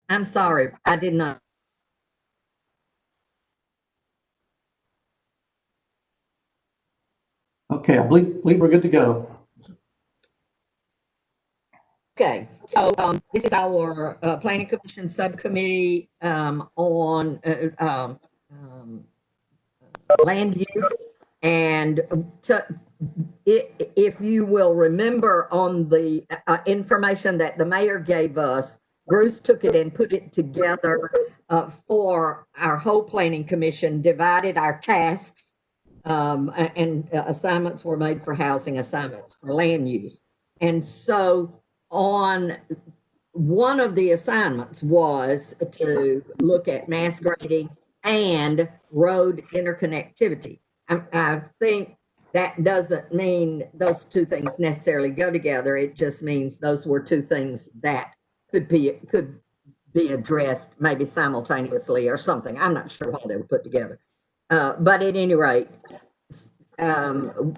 I'm sorry, I did not. Okay, I believe we're good to go. Okay, so this is our Planning Commission Subcommittee on land use. And if you will remember on the information that the mayor gave us, Bruce took it and put it together for our whole Planning Commission, divided our tasks, and assignments were made for housing, assignments for land use. And so on one of the assignments was to look at mass grading and road interconnectivity. I think that doesn't mean those two things necessarily go together. It just means those were two things that could be addressed maybe simultaneously or something. I'm not sure how they were put together. But at any rate,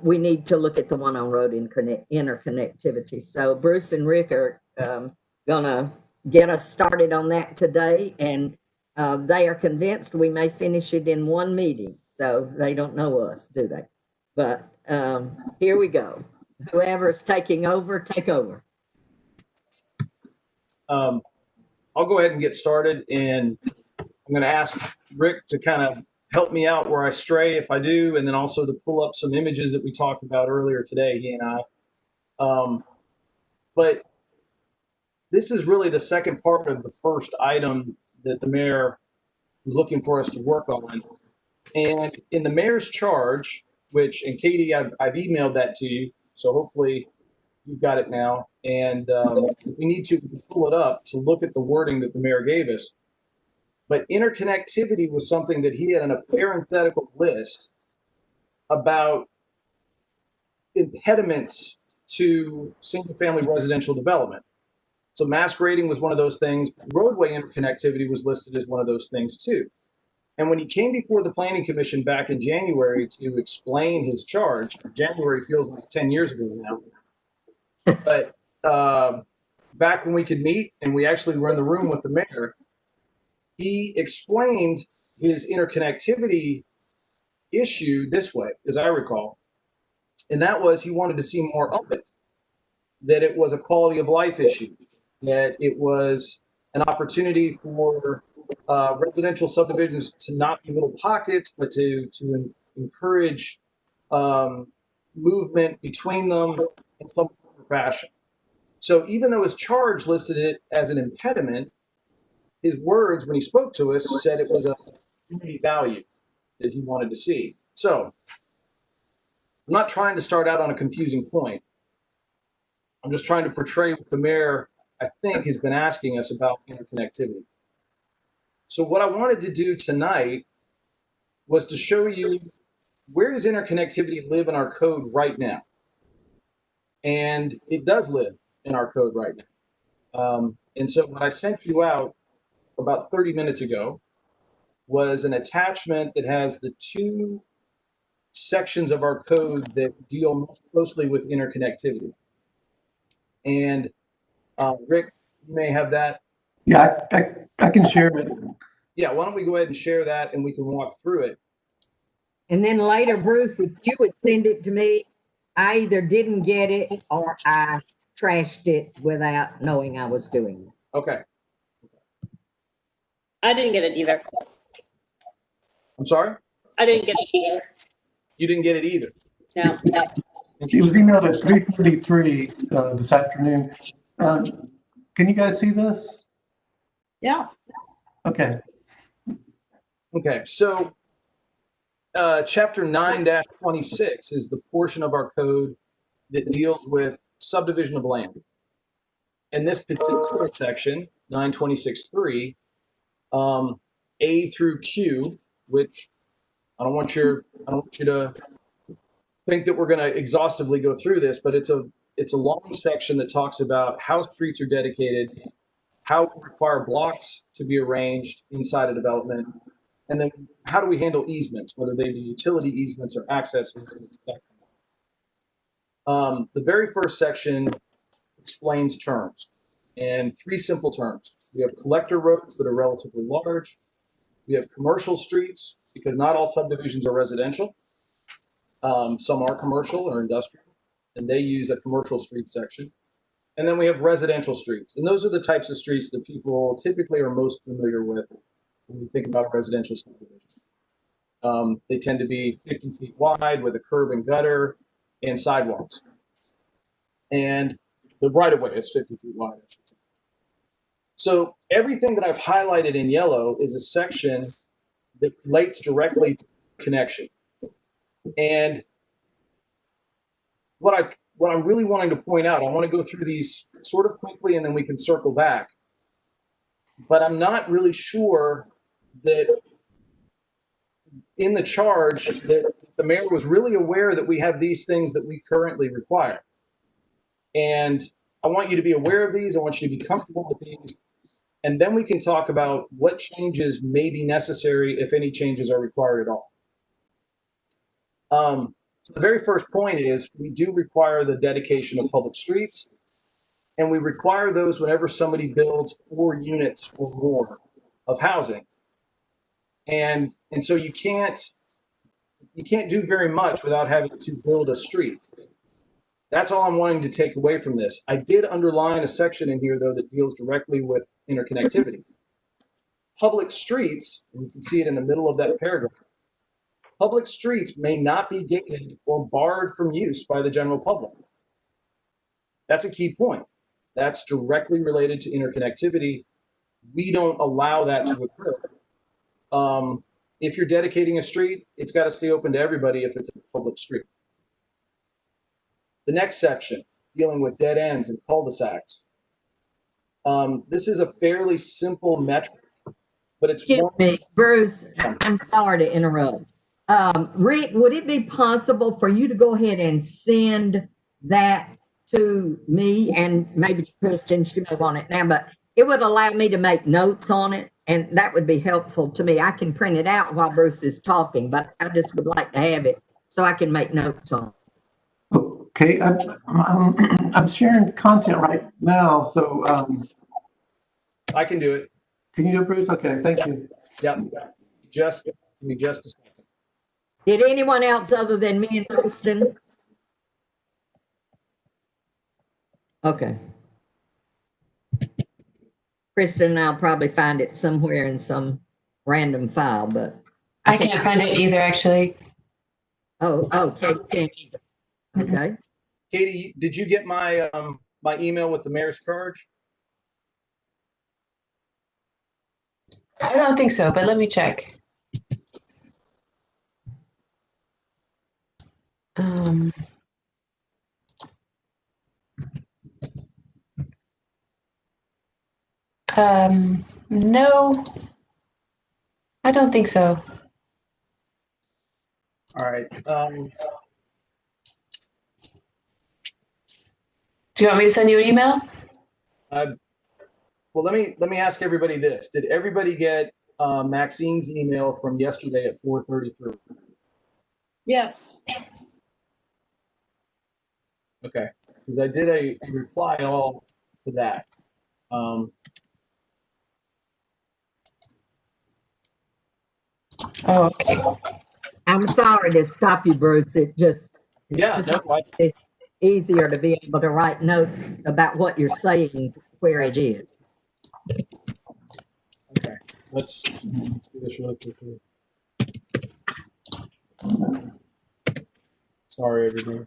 we need to look at the one on road interconnectivity. So Bruce and Rick are gonna get us started on that today, and they are convinced we may finish it in one meeting. So they don't know us, do they? But here we go. Whoever's taking over, take over. I'll go ahead and get started, and I'm going to ask Rick to kind of help me out where I stray if I do, and then also to pull up some images that we talked about earlier today, he and I. But this is really the second part of the first item that the mayor was looking for us to work on. And in the mayor's charge, which, and Katie, I've emailed that to you, so hopefully you've got it now. And if we need to, we can pull it up to look at the wording that the mayor gave us. But interconnectivity was something that he had in a parenthetical list about impediments to single-family residential development. So mass grading was one of those things. Roadway interconnectivity was listed as one of those things too. And when he came before the Planning Commission back in January to explain his charge, January feels like 10 years ago now, but back when we could meet and we actually were in the room with the mayor, he explained his interconnectivity issue this way, as I recall. And that was he wanted to see more of it, that it was a quality of life issue, that it was an opportunity for residential subdivisions to not be little pockets, but to encourage movement between them in some fashion. So even though his charge listed it as an impediment, his words when he spoke to us said it was a community value that he wanted to see. So I'm not trying to start out on a confusing point. I'm just trying to portray what the mayor, I think, has been asking us about interconnectivity. So what I wanted to do tonight was to show you, where does interconnectivity live in our code right now? And it does live in our code right now. And so what I sent you out about 30 minutes ago was an attachment that has the two sections of our code that deal most closely with interconnectivity. And Rick, you may have that. Yeah, I can share it. Yeah, why don't we go ahead and share that and we can walk through it. And then later, Bruce, if you would send it to me, I either didn't get it or I trashed it without knowing I was doing it. Okay. I didn't get it either. I'm sorry? I didn't get it either. You didn't get it either? No. It was emailed at 3:33 this afternoon. Can you guys see this? Yeah. Okay. Okay, so chapter 9-26 is the portion of our code that deals with subdivision of land. And this particular section, 926.3, A through Q, which I don't want you to think that we're going to exhaustively go through this, but it's a long section that talks about how streets are dedicated, how we require blocks to be arranged inside a development, and then how do we handle easements, whether they be utility easements or access easements. The very first section explains terms. and three simple terms. We have collector roads that are relatively large. We have commercial streets, because not all subdivisions are residential. Some are commercial or industrial, and they use a commercial street section. And then we have residential streets. And those are the types of streets that people typically are most familiar with when you think about residential subdivisions. They tend to be 50 feet wide with a curb and gutter and sidewalks. And the right-of-way is 50 feet wide, I should say. So everything that I've highlighted in yellow is a section that relates directly to connection. And what I'm really wanting to point out, I want to go through these sort of quickly and then we can circle back. But I'm not really sure that in the charge that the mayor was really aware that we have these things that we currently require. And I want you to be aware of these. I want you to be comfortable with these. And then we can talk about what changes may be necessary, if any changes are required at all. So the very first point is we do require the dedication of public streets, and we require those whenever somebody builds 4 units or more of housing. And so you can't do very much without having to build a street. That's all I'm wanting to take away from this. I did underline a section in here, though, that deals directly with interconnectivity. Public streets, and you can see it in the middle of that paragraph, public streets may not be gated or barred from use by the general public. That's a key point. That's directly related to interconnectivity. We don't allow that to occur. If you're dedicating a street, it's got to stay open to everybody if it's a public street. The next section, dealing with dead ends and cul-de-sacs. This is a fairly simple metric, but it's— Excuse me, Bruce, I'm sorry to interrupt. Rick, would it be possible for you to go ahead and send that to me and maybe to Kristen? She may want it now, but it would allow me to make notes on it, and that would be helpful to me. I can print it out while Bruce is talking, but I just would like to have it so I can make notes on it. Okay, I'm sharing content right now, so I can do it. can you do it, Bruce? Okay, thank you. Yep. Just give me just a second. Did anyone else other than me and Kristen? Okay. Kristen and I'll probably find it somewhere in some random file, but I can't find it either, actually. Okay, can't either. Okay. Katie, did you get my my email with the mayor's charge? I don't think so, but let me check. No, I don't think so. All right. Do you want me to send you an email? Well, let me ask everybody this: did everybody get Maxine's email from yesterday at 4:33? Yes. Okay, because I did a reply all to that. Oh, okay. I'm sorry to stop you, Bruce. Yeah, that's why. It's easier to be able to write notes about what you're saying where it is. Okay, let's do this really quickly. Sorry, everybody.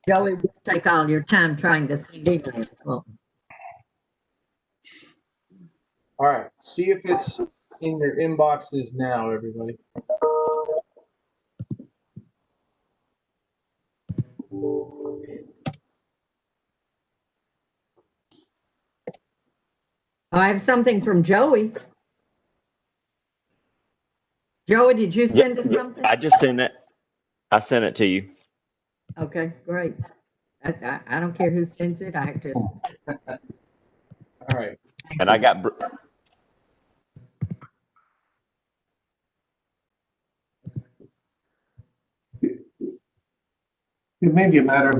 Joey, we'll take all your time trying to send emails. Well, All right, see if it's in your inboxes now, everybody. I have something from Joey. Joey, did you send us something? I just sent it. I sent it to you. Okay, great. I don't care who sends it. I just, All right. And I got, It may be a matter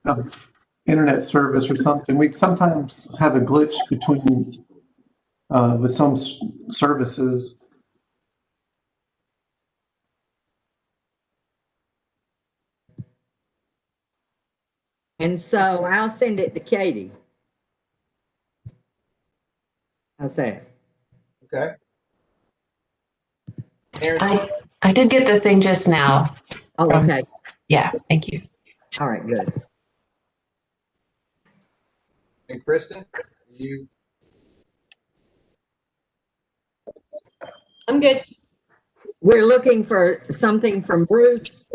of internet service or something. We sometimes have a glitch between, with some services. and so I'll send it to Katie. I'll say it. Okay. Aaron, I did get the thing just now. Oh, okay. Yeah, thank you. All right, good. and Kristen, you. I'm good. We're looking for something from Bruce.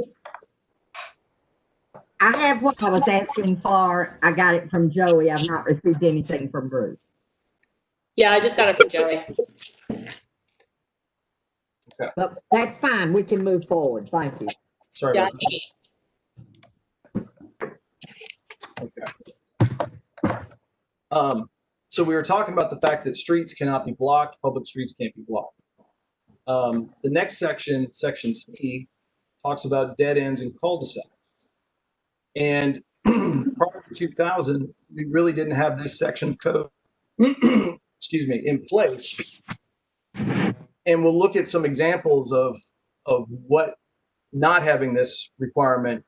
I have what I was asking for. I got it from Joey. I've not received anything from Bruce. Yeah, I just got it from Joey. But that's fine. We can move forward. Thank you. Sorry Yeah, about that. Okay. So we were talking about the fact that streets cannot be blocked, public streets can't be blocked. The next section, section C, talks about dead ends and cul-de-sacs. And prior to 2000, we really didn't have this section of code, excuse me, in place. And we'll look at some examples of what not having this requirement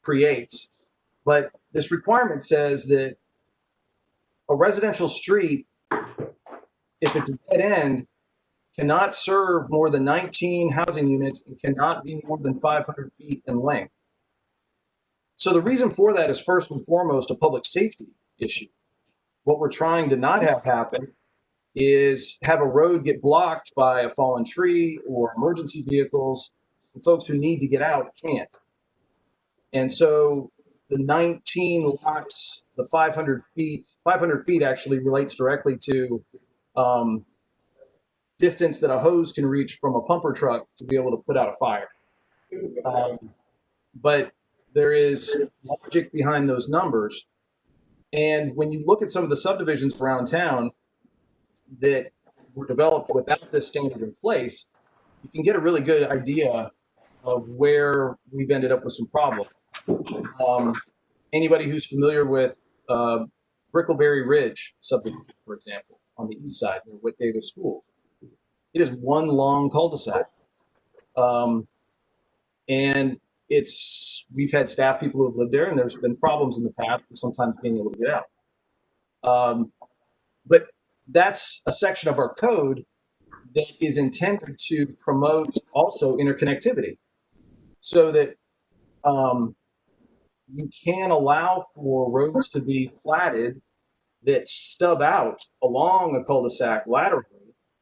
creates. But this requirement says that a residential street, if it's a dead end, cannot serve more than 19 housing units and cannot be more than 500 feet in length. So the reason for that is first and foremost a public safety issue. What we're trying to not have happen is have a road get blocked by a fallen tree or emergency vehicles, and folks who need to get out can't. And so the 19 lots, the 500 feet actually relates directly to distance that a hose can reach from a pumper truck to be able to put out a fire. But there is logic behind those numbers. And when you look at some of the subdivisions around town that were developed without this standard in place, you can get a really good idea of where we've ended up with some problems. Anybody who's familiar with Brickleberry Ridge subdivision, for example, on the east side near Whit Davis School, it is one long cul-de-sac. And we've had staff people who have lived there, and there's been problems in the past with sometimes being able to get out. But that's a section of our code that is intended to promote also interconnectivity so that you can allow for roads to be platted that stub out along a cul-de-sac laterally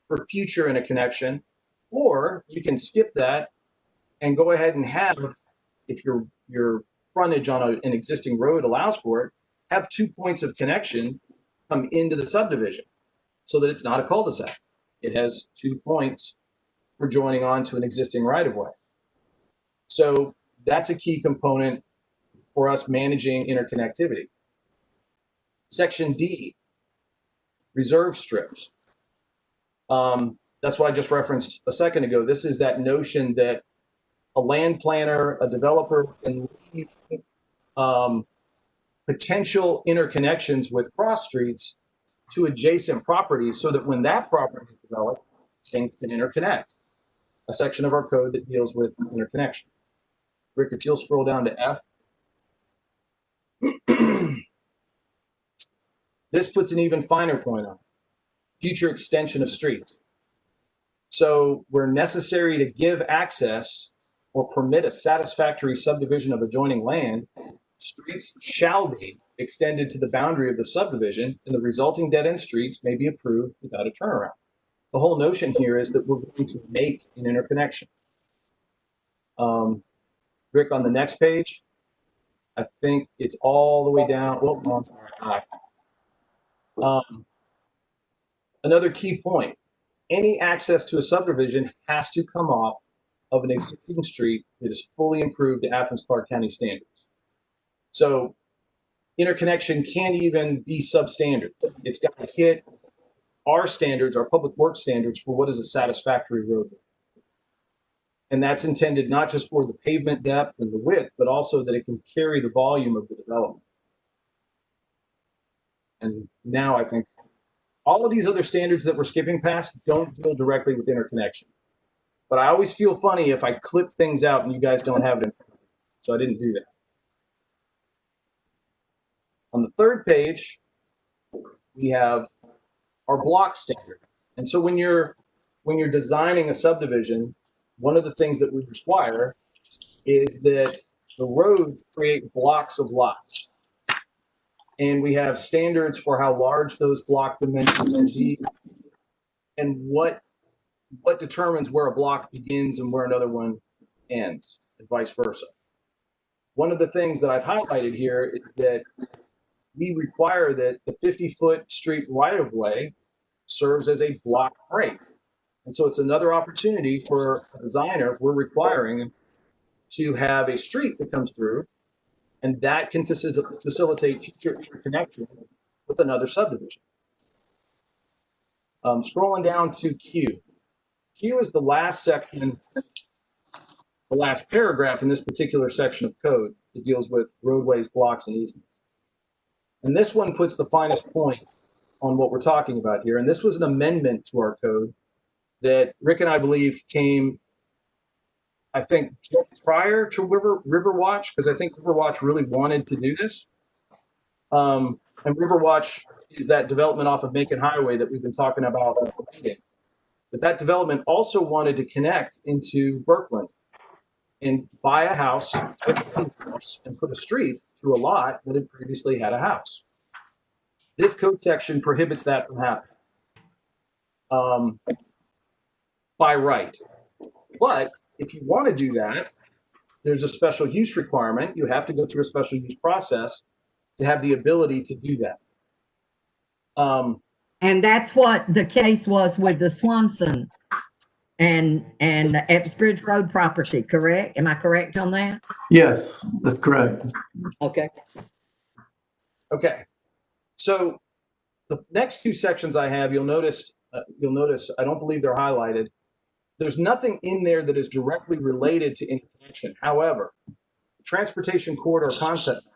for future interconnection, or you can skip that and go ahead and have, if your frontage on an existing road allows for it, have 2 points of connection come into the subdivision so that it's not a cul-de-sac. It has 2 points for joining on to an existing right-of-way. So that's a key component for us managing interconnectivity. Section D, reserve strips. That's what I just referenced a second ago. This is that notion that a land planner, a developer can leave potential interconnections with cross streets to adjacent properties so that when that property is developed, things can interconnect. A section of our code that deals with interconnection. Rick, if you'll scroll down to F. This puts an even finer point on it. Future extension of streets. So where necessary to give access or permit a satisfactory subdivision of adjoining land, streets shall be extended to the boundary of the subdivision, and the resulting dead-end streets may be approved without a turnaround. The whole notion here is that we're going to make an interconnection. Rick, on the next page, I think it's all the way down. Well, no, I'm sorry. Another key point, any access to a subdivision has to come off of an existing street that is fully improved to Athens-Clarke County standards. So interconnection can't even be substandard. It's got to hit our standards, our public works standards for what is a satisfactory roadway. And that's intended not just for the pavement depth and the width, but also that it can carry the volume of the development. And now I think all of these other standards that we're skipping past don't deal directly with interconnection. But I always feel funny if I clip things out and you guys don't have it in front of you. So I didn't do that. On the third page, we have our block standard. And so when you're designing a subdivision, one of the things that we require is that the roads create blocks of lots. And we have standards for how large those block dimensions can be and what determines where a block begins and where another one ends, and vice versa. One of the things that I've highlighted here is that we require that the 50-foot street right-of-way serves as a block break. And so it's another opportunity for a designer, if we're requiring, to have a street that comes through, and that can facilitate future interconnection with another subdivision. Scrolling down to Q. Q is the last section, the last paragraph in this particular section of code that deals with roadways, blocks, and easements. And this one puts the finest point on what we're talking about here. And this was an amendment to our code that Rick and I believe came, I think, just prior to Riverwatch, because I think Riverwatch really wanted to do this. And Riverwatch is that development off of Macon Highway that we've been talking about. But that development also wanted to connect into Berkland and buy a house, and put a street through a lot that had previously had a house. This code section prohibits that from happening by right. But if you want to do that, there's a special use requirement. You have to go through a special use process to have the ability to do that. And that's what the case was with the Swanson and the Epps Bridge Road property, correct? Am I correct on that? Yes, that's correct. Okay. Okay. So the next two sections I have, you'll notice, I don't believe they're highlighted. There's nothing in there that is directly related to interconnection. However, the transportation corridor concept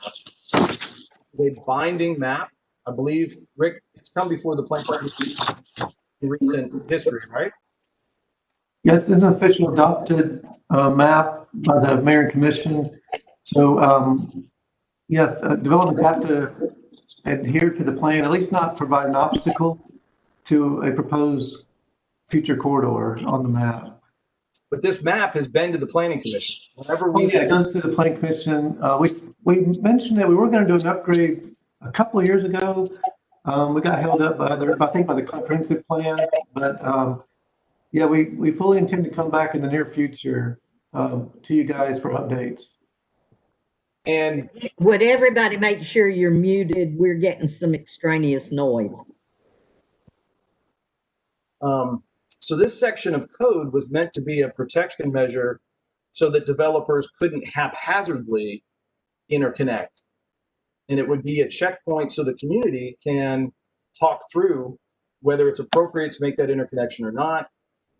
map is a binding map. I believe, Rick, it's come before the plan in recent history, right? Yeah, it's an official adopted map by the Mayor and Commission. So, developers have to adhere to the plan, at least not provide an obstacle to a proposed future corridor on the map. But this map has been to the Planning Commission. Whenever it goes to the Planning Commission. We mentioned that we were going to do an upgrade a couple of years ago. We got held up by the comprehensive plan, but we fully intend to come back in the near future to you guys for updates. And would everybody make sure you're muted? We're getting some extraneous noise. So this section of code was meant to be a protection measure so that developers couldn't haphazardly interconnect. And it would be a checkpoint so the community can talk through whether it's appropriate to make that interconnection or not.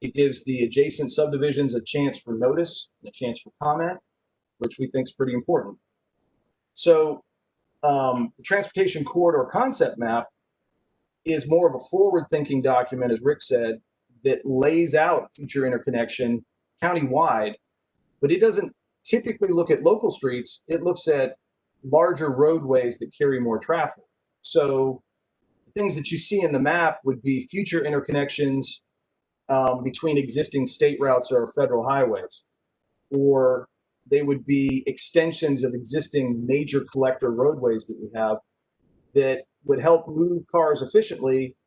It gives the adjacent subdivisions a chance for notice and a chance for comment, which we think is pretty important. So the transportation corridor concept map is more of a forward-thinking document, as Rick said, that lays out future interconnection countywide, but it doesn't typically look at local streets. It looks at larger roadways that carry more traffic. So the things that you see in the map would be future interconnections between existing state routes or federal highways, or they would be extensions of existing major collector roadways that we have that would help move cars efficiently.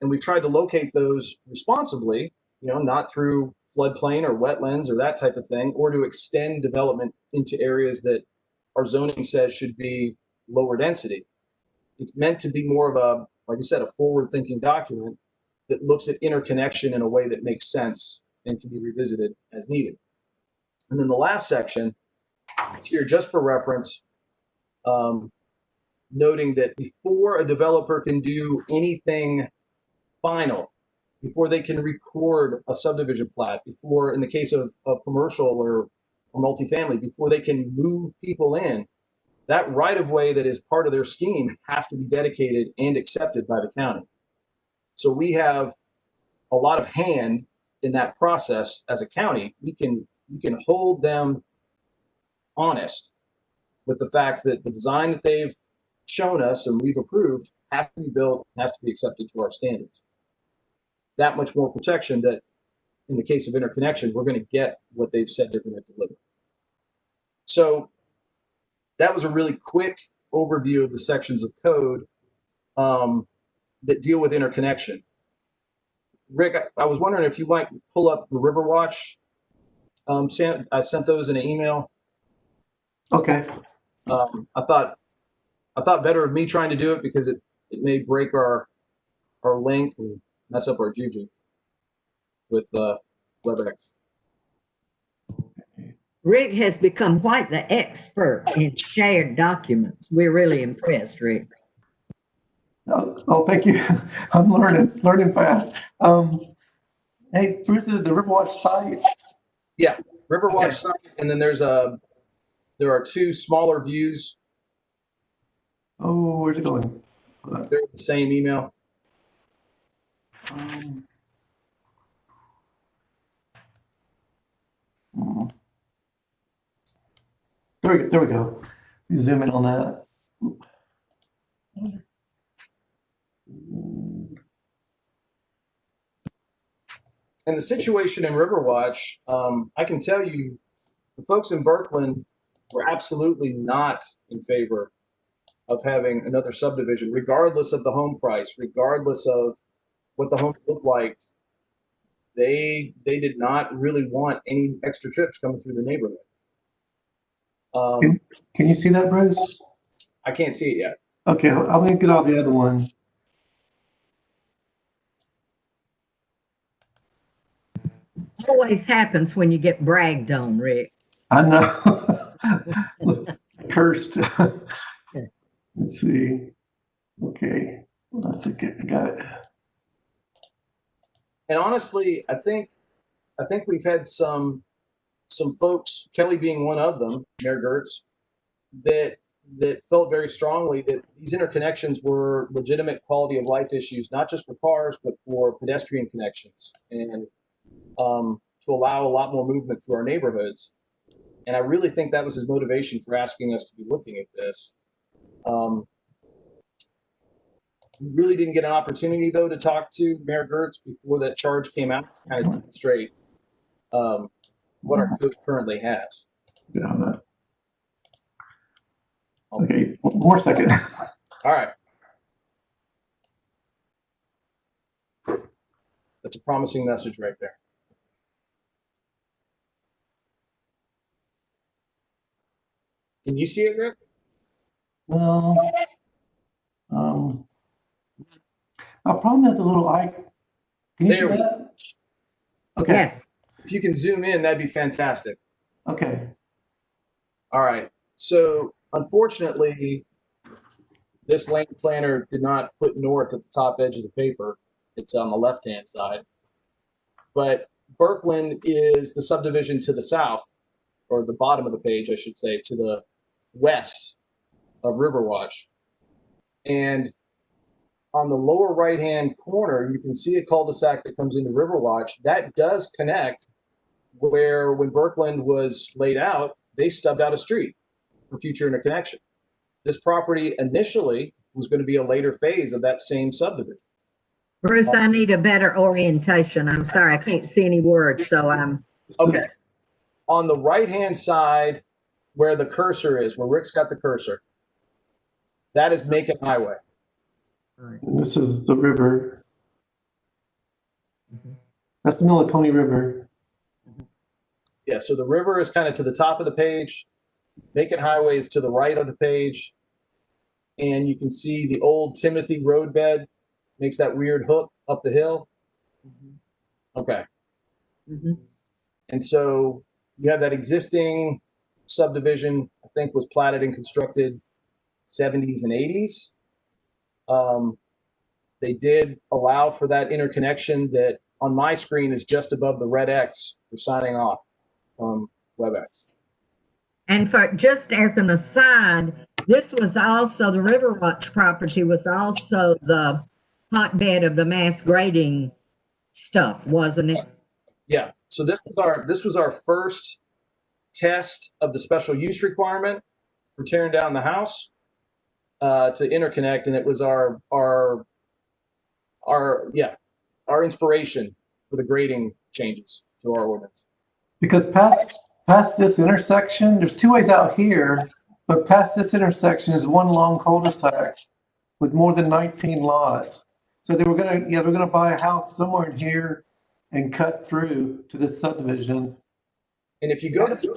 And we've tried to locate those responsibly, not through floodplain or wetlands or that type of thing, or to extend development into areas that our zoning says should be lower density. It's meant to be more of like I said, a forward-thinking document that looks at interconnection in a way that makes sense and can be revisited as needed. And then the last section is here just for reference, noting that before a developer can do anything final, before they can record a subdivision plat, before, in the case of commercial or multifamily, before they can move people in, that right-of-way that is part of their scheme has to be dedicated and accepted by the county. So we have a lot of hand in that process as a county. We can hold them honest with the fact that the design that they've shown us and we've approved has to be built, has to be accepted to our standards. That much more protection that in the case of interconnection, we're going to get what they've said they're going to deliver. So that was a really quick overview of the sections of code that deal with interconnection. Rick, I was wondering if you might pull up the Riverwatch. I sent those in an email. Okay. I thought better of me trying to do it because it may break our link and mess up our juju with WebEx. Rick has become quite the expert in shared documents. We're really impressed, Rick. Oh, thank you. I'm learning fast. Hey, Bruce, is the Riverwatch site? Yeah, Riverwatch Okay. site, and then there are two smaller views. Oh, where's it going? They're the same email. There we go. Zoom in on that. And the situation in Riverwatch, I can tell you, the folks in Berkland were absolutely not in favor of having another subdivision, regardless of the home price, regardless of what the homes look like. They did not really want any extra trips coming through the neighborhood. Can you see that, Bruce? I can't see it yet. Okay, I'm gonna get out the other one. Always happens when you get bragged on, Rick. I know. Cursed. Let's see. Okay. Let's see. I got it. And honestly, I think we've had some folks, Kelly being one of them, Mayor Gertz, that felt very strongly that these interconnections were legitimate quality of life issues, not just for cars, but for pedestrian connections, and to allow a lot more movement through our neighborhoods. And I really think that was his motivation for asking us to be looking at this. We really didn't get an opportunity, though, to talk to Mayor Gertz before that charge came out to kind of demonstrate what our code currently has. Yeah. Okay, one more second. All right. That's a promising message right there. Can you see it, Rick? No. I'll probably have the little icon. Can you see There we that? Okay. Yes. If you can zoom in, that'd be fantastic. Okay. All right. So unfortunately, this land planner did not put north at the top edge of the paper. It's on the left-hand side. But Berkland is the subdivision to the south, or the bottom of the page, I should say, to the west of Riverwatch. And on the lower right-hand corner, you can see a cul-de-sac that comes into Riverwatch. That does connect where, when Berkland was laid out, they stubbed out a street for future interconnection. This property initially was going to be a later phase of that same subdivision. Bruce, I need a better orientation. I'm sorry, I can't see any words, so I'm. Okay. On the right-hand side, where the cursor is, where Rick's got the cursor, that is Macon Highway. And this is the river. That's the Millicone River. Yeah, so the river is kind of to the top of the page. Macon Highway is to the right of the page. And you can see the old Timothy roadbed makes that weird hook up the hill. Okay. Mhm. And so you have that existing subdivision, I think was platted and constructed 70s and 80s. They did allow for that interconnection that on my screen is just above the red X for signing off from WebEx. And for just as an aside, this was also the Riverwatch property was also the hotbed of the mass grading stuff, wasn't it? Yeah. So this was our first test of the special use requirement for tearing down the house to interconnect, and it was our inspiration for the grading changes to our ordinance. Because past this intersection, there's two ways out here, but past this intersection is one long cul-de-sac with more than 19 lots. So they were gonna buy a house somewhere in here and cut through to this subdivision. And if you go to the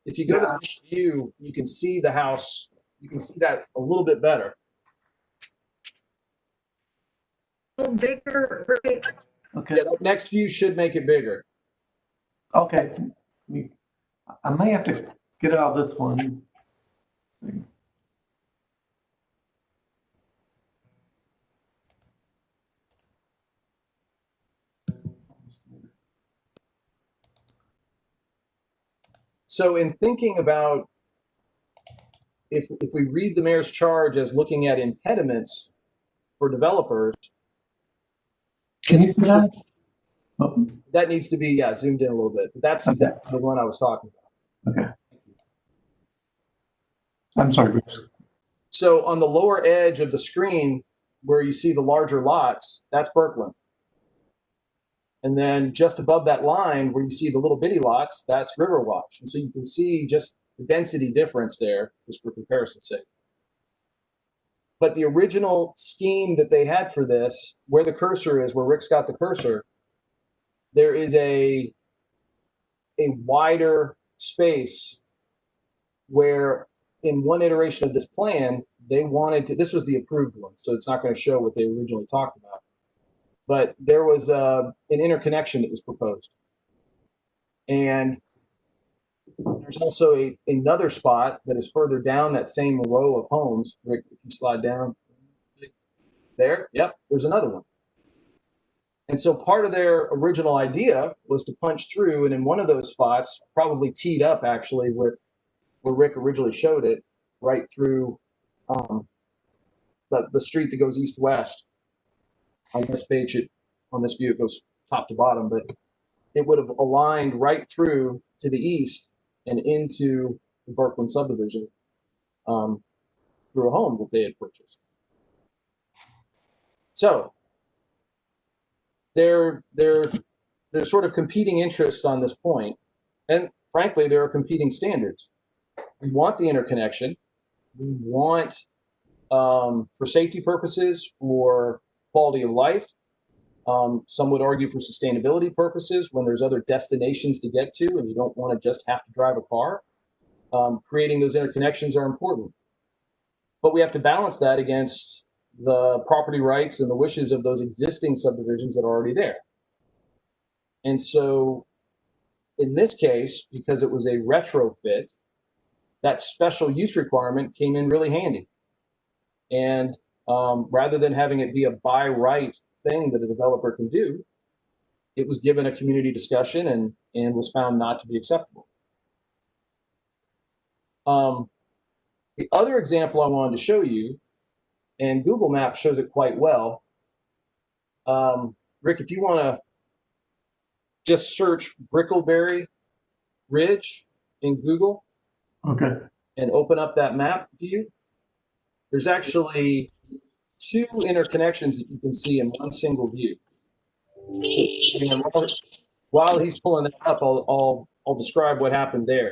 next view, you can see the house. You can see that a little bit better. A little bigger, right? Okay. Yeah, that next view should make it bigger. Okay. I may have to get out of this one. So in thinking about if we read the mayor's charge as looking at impediments for developers, Can you see that? Oh, that needs to be zoomed in a little bit. But that's exactly the one I was talking about. okay. I'm sorry, Bruce. So on the lower edge of the screen where you see the larger lots, that's Berkland. And then just above that line where you see the little bitty lots, that's Riverwatch. And so you can see just the density difference there, just for comparison's sake. But the original scheme that they had for this, where the cursor is, where Rick's got the cursor, there is a wider space where in one iteration of this plan, they wanted to, this was the approved one, so it's not going to show what they originally talked about. But there was an interconnection that was proposed. And there's also another spot that is further down that same row of homes. Rick, if you slide down there, yep, there's another one. And so part of their original idea was to punch through, and in one of those spots, probably teed up actually with where Rick originally showed it, right through the street that goes east-west. On this page, on this view, it goes top to bottom, but it would have aligned right through to the east and into the Berkland subdivision through a home that they had purchased. So there's sort of competing interests on this point, and frankly, there are competing standards. We want the interconnection. We want, for safety purposes, for quality of life. Some would argue for sustainability purposes when there's other destinations to get to and you don't want to just have to drive a car. Creating those interconnections are important. But we have to balance that against the property rights and the wishes of those existing subdivisions that are already there. And so in this case, because it was a retrofit, that special use requirement came in really handy. And rather than having it be a by right thing that a developer can do, it was given a community discussion and was found not to be acceptable. The other example I wanted to show you, and Google Maps shows it quite well. Rick, if you want to just search Brickleberry Ridge in Google. Okay. And open up that map view. There's actually two interconnections that you can see in one single view. And while he's pulling that up, I'll describe what happened there.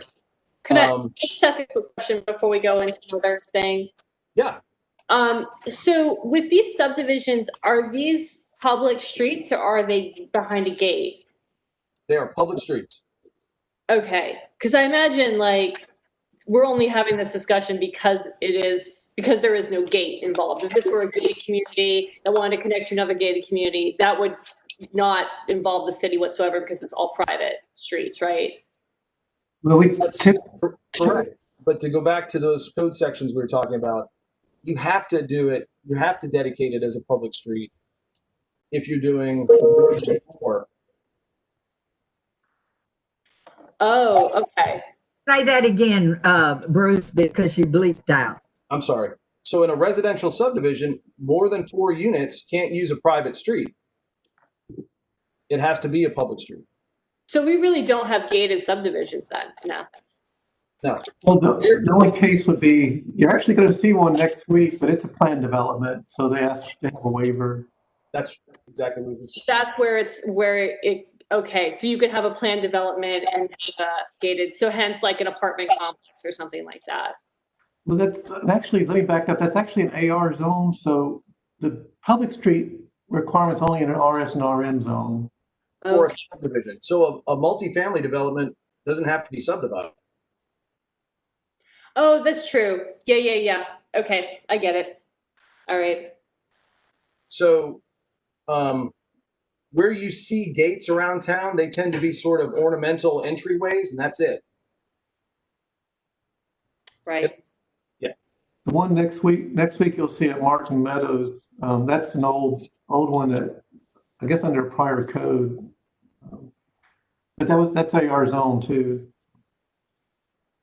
Could I just ask a quick question before we go into another thing? Yeah. So with these subdivisions, are these public streets or are they behind a gate? They are public streets. Okay, because I imagine like we're only having this discussion because there is no gate involved. If this were a gated community that wanted to connect to another gated community, that would not involve the city whatsoever because it's all private streets, right? Well, Correct. But to go back to those code sections we were talking about, you have to do it, you have to dedicate it as a public street if you're doing more than four. Oh, okay. Say that again, Bruce, because you bleeped out. I'm sorry. So in a residential subdivision, more than 4 units can't use a private street. It has to be a public street. So we really don't have gated subdivisions then in Athens. No. well, the only case would be, you're actually going to see one next week, but it's a planned development, so they ask to have a waiver. That's exactly what it is. That's where it, okay, so you could have a planned development and have a gated, so hence like an apartment complex or something like that. Well, that's actually, let me back up. That's actually an AR zone, so the public street requirement's only in an RS and RM zone. Or a Okay. subdivision. So a multifamily development doesn't have to be subdivided. Oh, that's true. Yeah. Okay, I get it. All right. So where you see gates around town, they tend to be sort of ornamental entryways, and that's it. Right. The one next week you'll see at Martin Meadows. That's an old one that I guess under prior code, but that's AR zone too.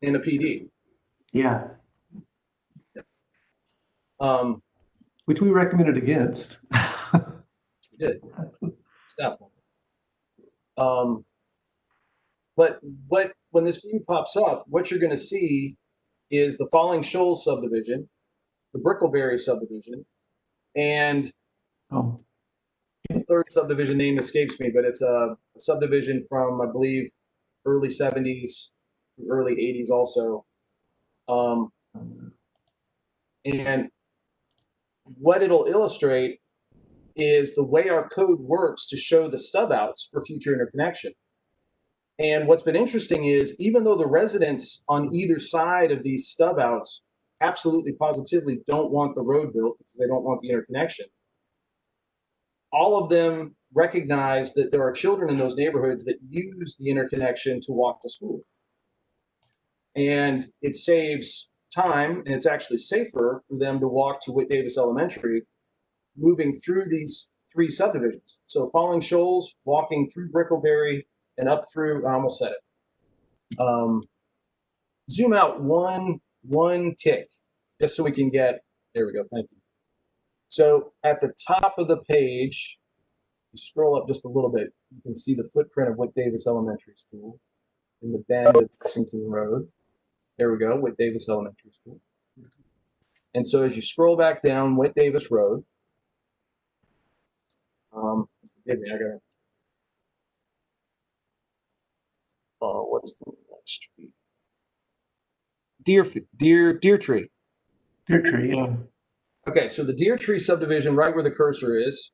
In a PD. Yeah, Um, which we recommended against. we did. Staff. But when this view pops up, what you're going to see is the Falling Shoals subdivision, the Brickleberry subdivision, and Oh, the third subdivision name escapes me, but it's a subdivision from, I believe, early 70s, early 80s also. And what it'll illustrate is the way our code works to show the stub outs for future interconnection. And what's been interesting is even though the residents on either side of these stub outs absolutely positively don't want the road built because they don't want the interconnection, all of them recognize that there are children in those neighborhoods that use the interconnection to walk to school. And it saves time, and it's actually safer for them to walk to Whit Davis Elementary, moving through these 3 subdivisions. So Falling Shoals, walking through Brickleberry, and up through, I almost said it. Zoom out one tick, just so we can get, there we go, thank you. So at the top of the page, you scroll up just a little bit, you can see the footprint of Whit Davis Elementary School in the bend of Lexington Road. There we go, Whit Davis Elementary School. And so as you scroll back down Whit Davis Road, forgive me, I gotta, what is the next street? Deer Tree. Deer Tree, yeah. Okay, so the Deer Tree subdivision, right where the cursor is,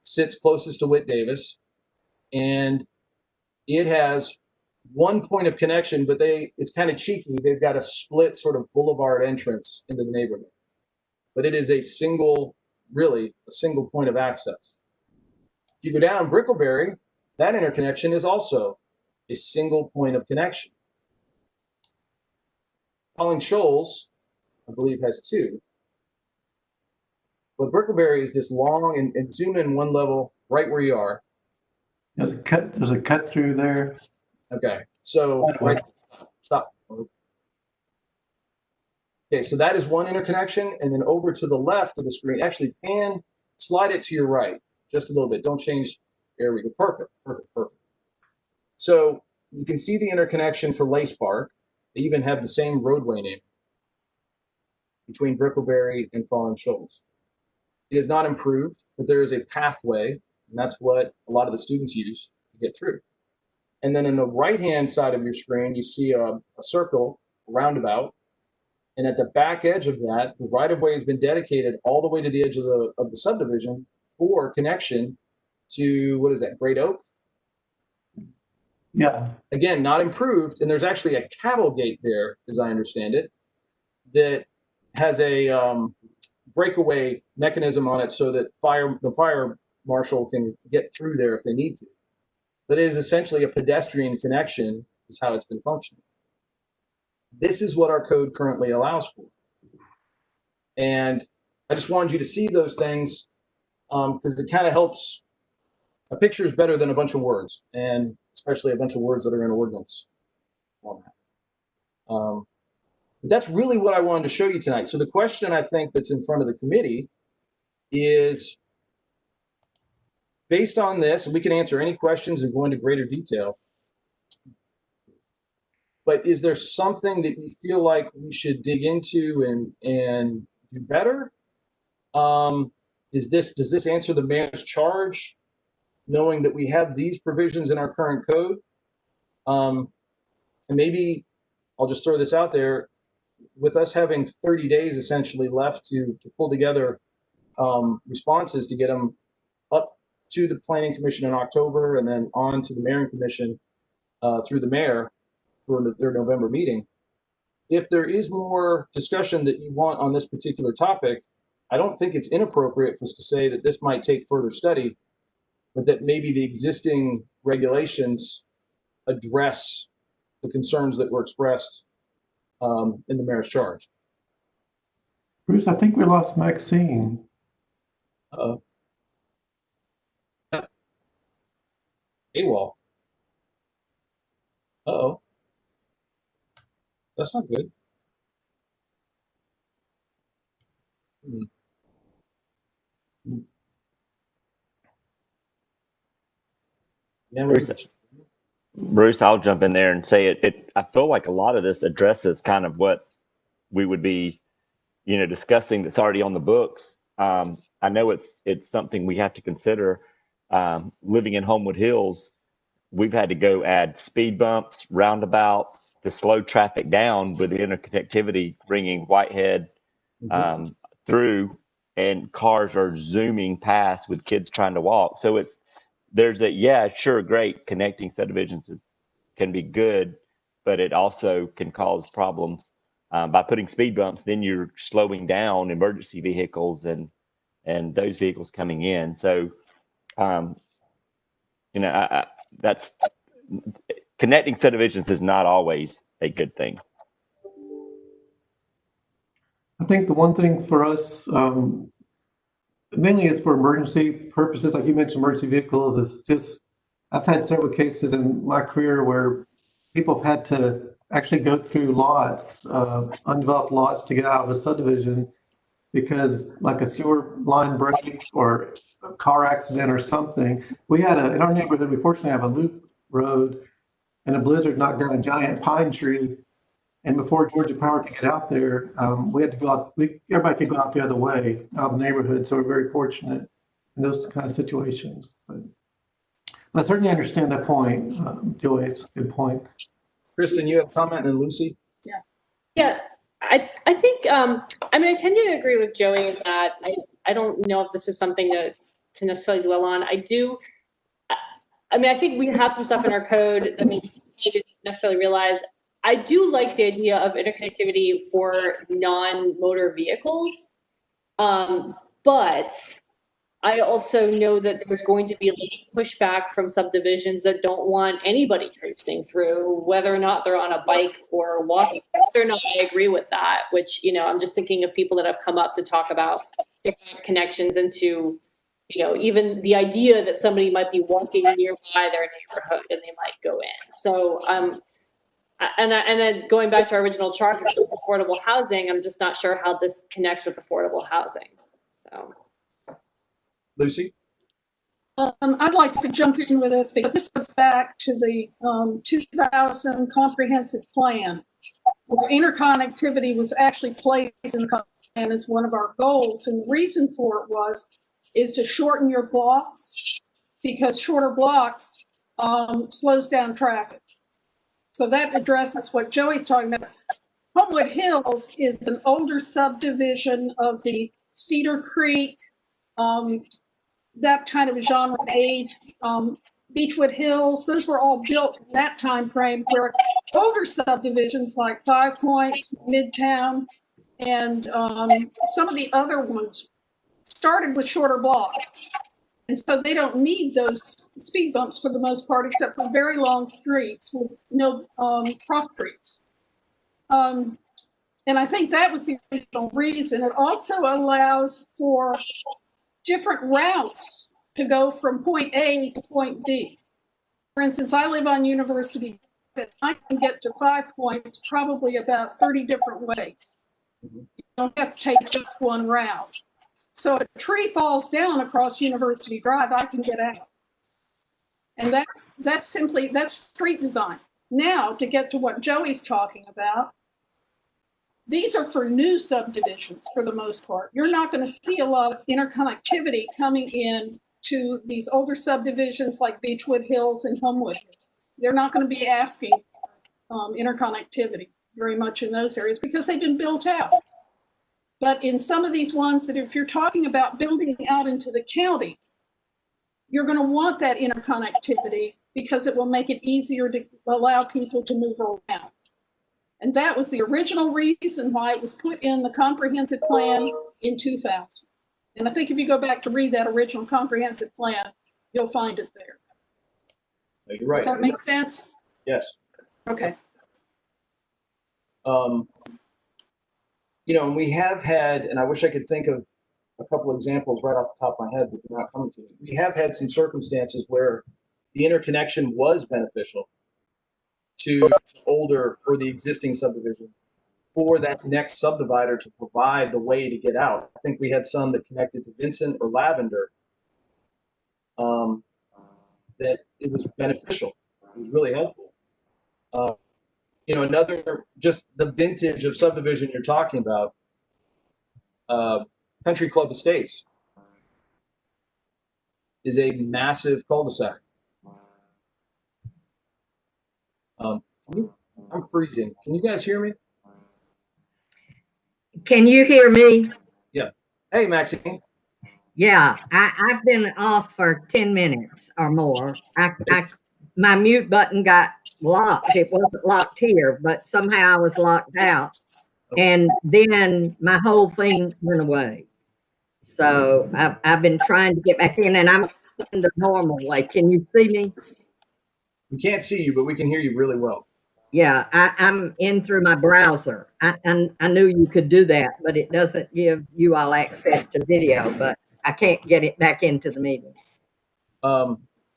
sits closest to Whit Davis, and it has one point of connection, but it's kind of cheeky. They've got a split sort of boulevard entrance into the neighborhood, but it is really a single point of access. If you go down Brickleberry, that interconnection is also a single point of connection. Falling Shoals, I believe, has 2. But Brickleberry is this long, and zoom in one level right where you are. There's a cut through there. Okay, so right, stop. Okay, so that is one interconnection, and then over to the left of the screen, actually slide it to your right just a little bit. Don't change. There we go. Perfect. So you can see the interconnection for Lace Park. They even have the same roadway name between Brickleberry and Falling Shoals. It is not improved, but there is a pathway, and that's what a lot of the students use to get through. And then in the right-hand side of your screen, you see a circle, a roundabout, and at the back edge of that, the right-of-way has been dedicated all the way to the edge of the subdivision for connection to, what is that, Great Oak? Yeah. Again, not improved, and there's actually a cattle gate there, as I understand it, that has a breakaway mechanism on it so that the fire Marshall can get through there if they need to. But it is essentially a pedestrian connection is how it's been functioning. This is what our code currently allows for. And I just wanted you to see those things because it kind of helps. A picture is better than a bunch of words, and especially a bunch of words that are in ordinance format. But that's really what I wanted to show you tonight. So the question I think that's in front of the committee is, based on this, and we can answer any questions and go into greater detail, but is there something that you feel like we should dig into and do better? Does this answer the mayor's charge, knowing that we have these provisions in our current code? And maybe I'll just throw this out there, with us having 30 days essentially left to pull together responses to get them up to the Planning Commission in October and then on to the Mayor and Commission through the mayor for their November meeting. If there is more discussion that you want on this particular topic, I don't think it's inappropriate for us to say that this might take further study, but that maybe the existing regulations address the concerns that were expressed in the mayor's charge. Bruce, I think we lost Maxine. Uh-oh. AWOL. Uh-oh. That's not good. Yeah, Bruce, I'll jump in there and say I feel like a lot of this addresses kind of what we would be, discussing that's already on the books. I know it's something we have to consider. Living in Homewood Hills, we've had to go add speed bumps, roundabouts to slow traffic down with the interconnectivity bringing Whitehead through, and cars are zooming past with kids trying to walk. So great, connecting subdivisions can be good, but it also can cause problems by putting speed bumps. Then you're slowing down emergency vehicles and those vehicles coming in. So, that's connecting subdivisions is not always a good thing. I think the one thing for us, mainly is for emergency purposes, like you mentioned, emergency vehicles, is just, I've had several cases in my career where people have had to actually go through lots, undeveloped lots to get out of a subdivision because like a sewer line break or a car accident or something. We had in our neighborhood, we fortunately have a loop road, and a blizzard knocked down a giant pine tree. And before Georgia Power could get out there, we had to go out, everybody could go out the other way out of the neighborhood. So we're very fortunate in those kind of situations. But I certainly understand that point, Joy. It's a good point. Kristen, you have a comment, and Lucy? Yeah, I think, I tend to agree with Joey in that I don't know if this is something to necessarily dwell on. I think we have some stuff in our code that maybe we didn't necessarily realize. I do like the idea of interconnectivity for non-motor vehicles, but I also know that there's going to be a lot of pushback from subdivisions that don't want anybody cruising through, whether or not they're on a bike or walking. Whether or not I agree with that, which, I'm just thinking of people that have come up to talk about different connections into, even the idea that somebody might be walking nearby their neighborhood and they might go in. So, and then going back to our original chart of affordable housing, I'm just not sure how this connects with affordable housing. So, Lucy? I'd like to jump in with this because this goes back to the 2000 comprehensive plan, where interconnectivity was actually placed in the plan as one of our goals. And the reason for it is to shorten your blocks, because shorter blocks slows down traffic. So that addresses what Joey's talking about. Homewood Hills is an older subdivision of the Cedar Creek, that kind of genre age. Beechwood Hills, those were all built in that time frame, where older subdivisions like Five Points, Midtown, and some of the other ones started with shorter blocks. And so they don't need those speed bumps for the most part, except for very long streets with no cross streets. And I think that was the original reason. It also allows for different routes to go from point A to point B. For instance, I live on University, and I can get to 5 points probably about 30 different ways. You don't have to take just one route. So if a tree falls down across University Drive, I can get out. And that's street design. Now, to get to what Joey's talking about, these are for new subdivisions for the most part. You're not going to see a lot of interconnectivity coming in to these older subdivisions like Beechwood Hills and Homewood Hills. They're not going to be asking interconnectivity very much in those areas because they've been built out. But in some of these ones that if you're talking about building out into the county, you're going to want that interconnectivity because it will make it easier to allow people to move around. And that was the original reason why it was put in the comprehensive plan in 2000. And I think if you go back to read that original comprehensive plan, you'll find it there. No, you're right. Does that make sense? Yes. Okay. You know, and we have had, and I wish I could think of a couple of examples right off the top of my head, but they're not coming to me. We have had some circumstances where the interconnection was beneficial to the older or the existing subdivision for that next subdivider to provide the way to get out. I think we had some that connected to Vincent or Lavender, that it was beneficial. It was really helpful. You know, another, just the vintage of subdivision you're talking about, Country Club Estates is a massive cul-de-sac. I'm freezing. Can you guys hear me? Can you hear me? Yeah. Hey, Maxine. Yeah, I've been off for 10 minutes or more. My mute button got locked. It wasn't locked here, but somehow I was locked out. And then my whole thing went away. So I've been trying to get back in, and I'm in the normal way. Can you see me? We can't see you, but we can hear you really well. Yeah, I'm in through my browser. I knew you could do that, but it doesn't give you all access to video, but I can't get it back into the meeting.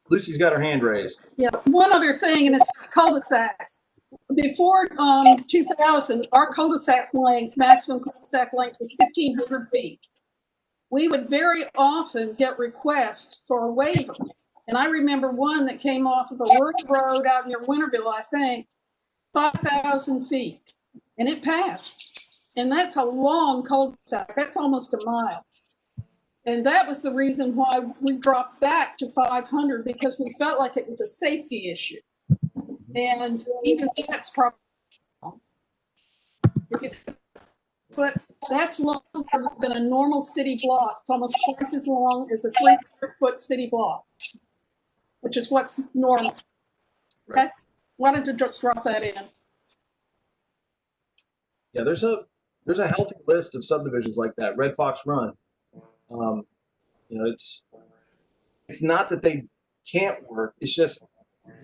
Lucy's got her hand raised. Yeah, one other thing, and it's cul-de-sacs. Before 2000, our cul-de-sac length, maximum cul-de-sac length was 1,500 feet. We would very often get requests for a waiver. And I remember one that came off of a work road out near Winterville, I think, 5,000 feet, and it passed. And that's a long cul-de-sac. That's almost a mile. And that was the reason why we dropped back to 500, because we felt like it was a safety issue. And even that's probably, if you foot, that's longer than a normal city block. It's almost twice as long as a 300-foot city block, which is what's normal. Okay? Wanted to just drop that in. Yeah, there's a healthy list of subdivisions like that. Red Fox Run. You know, it's not that they can't work. It's just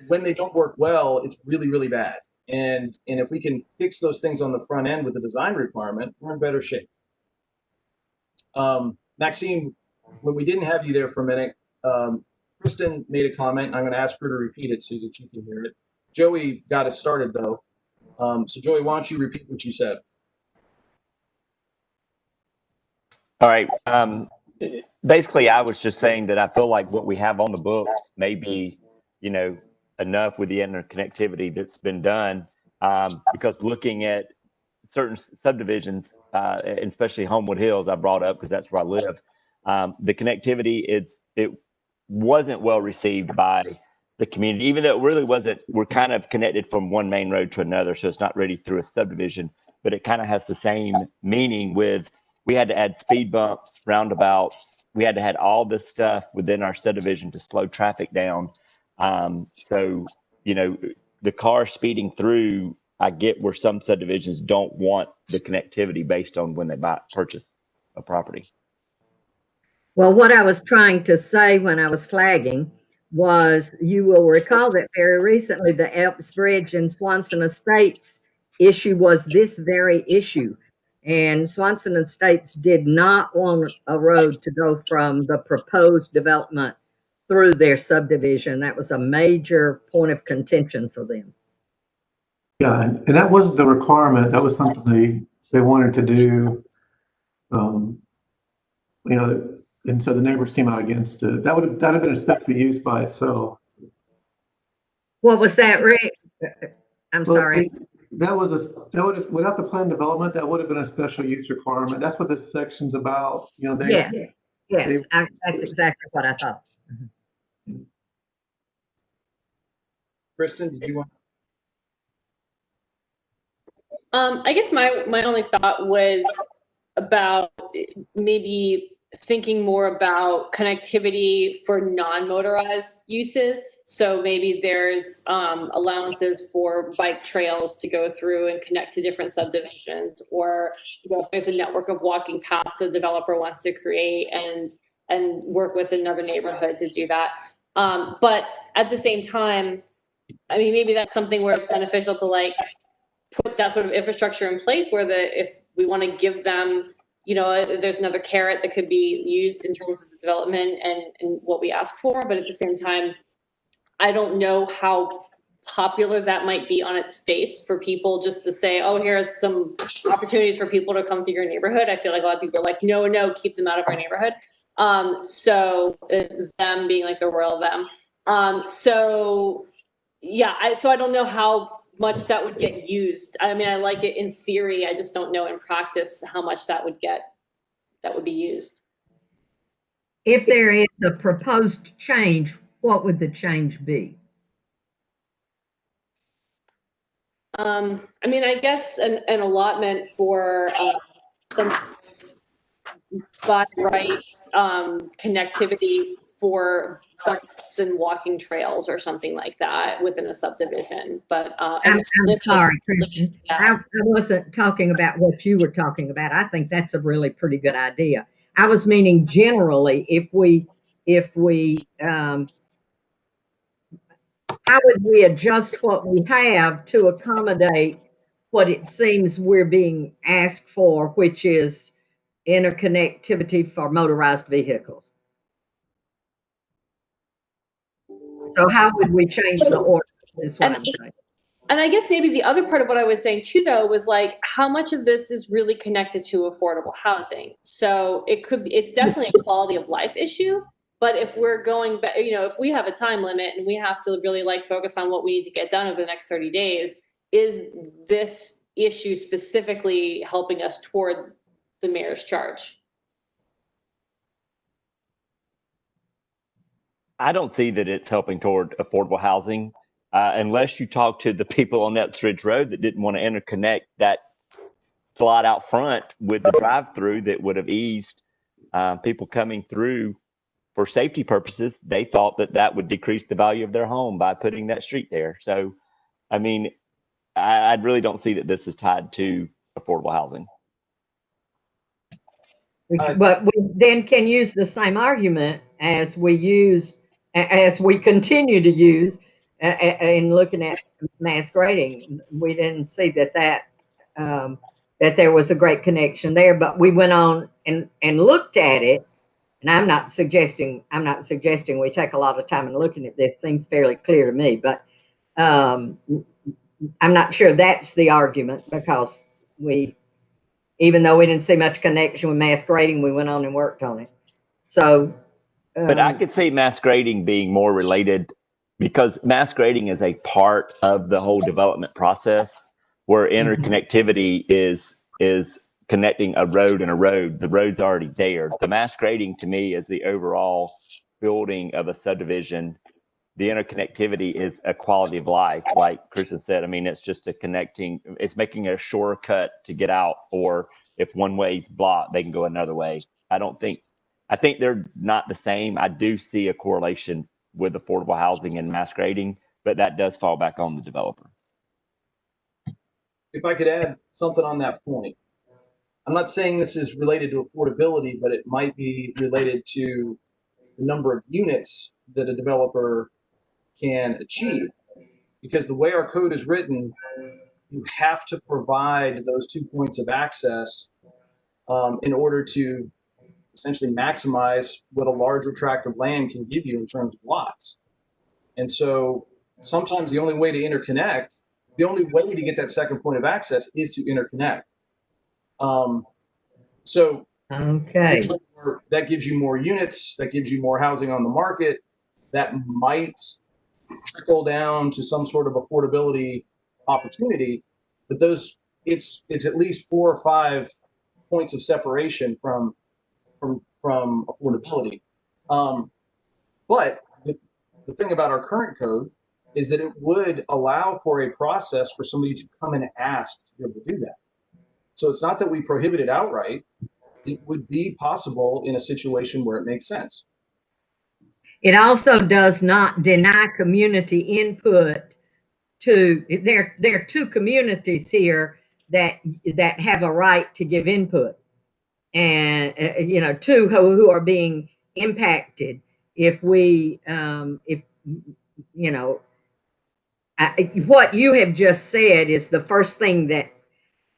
when they don't work well, it's really, really bad. And if we can fix those things on the front end with the design requirement, we're in better shape. Maxine, when we didn't have you there for a minute, Kristen made a comment, and I'm going to ask her to repeat it so that you can hear it. Joey got us started, though. So, Joey, why don't you repeat what you said? All right. Basically, I was just saying that I feel like what we have on the books may be, you know, enough with the interconnectivity that's been done, because looking at certain subdivisions, and especially Homewood Hills, I brought up because that's where I live. The connectivity, it wasn't well received by the community, even though it really wasn't. We're kind of connected from one main road to another, so it's not really through a subdivision, but it kind of has the same meaning with, we had to add speed bumps, roundabouts. We had to add all this stuff within our subdivision to slow traffic down. So, you know, the car speeding through, I get where some subdivisions don't want the connectivity based on when they purchase a property. Well, what I was trying to say when I was flagging was you will recall that very recently the Elps Bridge in Swanson Estates issue was this very issue. And Swanson Estates did not want a road to go from the proposed development through their subdivision. That was a major point of contention for them. Yeah, and that was the requirement. That was something they wanted to do. You know, and so the neighbors came out against it. That'd have been a special use by itself. What was that, Rick? I'm Well, sorry. that would have, without the plan development, that would have been a special use requirement. That's what this section's about. You know, Yeah, yes, that's exactly what I thought. Kristen, did you want? I guess my only thought was about maybe thinking more about connectivity for non-motorized uses. So maybe there's allowances for bike trails to go through and connect to different subdivisions, or if there's a network of walking paths the developer wants to create and work with another neighborhood to do that. But at the same time, I mean, maybe that's something where it's beneficial to like put that sort of infrastructure in place where if we want to give them, there's another carrot that could be used in terms of the development and what we ask for. But at the same time, I don't know how popular that might be on its face for people just to say, oh, here's some opportunities for people to come to your neighborhood. I feel like a lot of people are like, no, keep them out of our neighborhood. So them being like the royal them. So I don't know how much that would get used. I mean, I like it in theory. I just don't know in practice how much that would be used. If there is a proposed change, what would the change be? I mean, I guess an allotment for some by rights connectivity for bikes and walking trails or something like that within a subdivision. But I'm sorry, Kristen. I wasn't talking about what you were talking about. I think that's a really pretty good idea. I was meaning generally, if we how would we adjust what we have to accommodate what it seems we're being asked for, which is interconnectivity for motorized vehicles? So how would we change the order is what I'm saying. And I guess maybe the other part of what I was saying too, though, was like how much of this is really connected to affordable housing. So it's definitely a quality of life issue. But if we're going back, if we have a time limit and we have to really like focus on what we need to get done over the next 30 days, is this issue specifically helping us toward the mayor's charge? I don't see that it's helping toward affordable housing unless you talk to the people on Epps Ridge Road that didn't want to interconnect that slot out front with the drive-through that would have eased people coming through for safety purposes. They thought that would decrease the value of their home by putting that street there. So, I mean, I really don't see that this is tied to affordable housing. But we then can use the same argument as we continue to use in looking at mass grading. We didn't see that there was a great connection there, but we went on and looked at it. And I'm not suggesting we take a lot of time in looking at this. Seems fairly clear to me, but I'm not sure that's the argument, because even though we didn't see much connection with mass grading, we went on and worked on it. So, but I could see mass grading being more related, because mass grading is a part of the whole development process, where interconnectivity is connecting a road and a road. The road's already there. The mass grading to me is the overall building of a subdivision. The interconnectivity is a quality of life, like Kristen said. I mean, it's just it's making a shortcut to get out, or if one way's blocked, they can go another way. I think they're not the same. I do see a correlation with affordable housing and mass grading, but that does fall back on the developer. If I could add something on that point. I'm not saying this is related to affordability, but it might be related to the number of units that a developer can achieve. Because the way our code is written, you have to provide those 2 points of access in order to essentially maximize what a larger tract of land can give you in terms of lots. And so sometimes the only way to interconnect, the only way to get that second point of access is to interconnect. So Okay. that gives you more units, that gives you more housing on the market, that might trickle down to some sort of affordability opportunity, but it's at least 4 or 5 points of separation from affordability. But the thing about our current code is that it would allow for a process for somebody to come and ask to be able to do that. So it's not that we prohibit it outright. It would be possible in a situation where it makes sense. It also does not deny community input to, there are 2 communities here that have a right to give input. And, 2 who are being impacted if we, what you have just said is the first thing that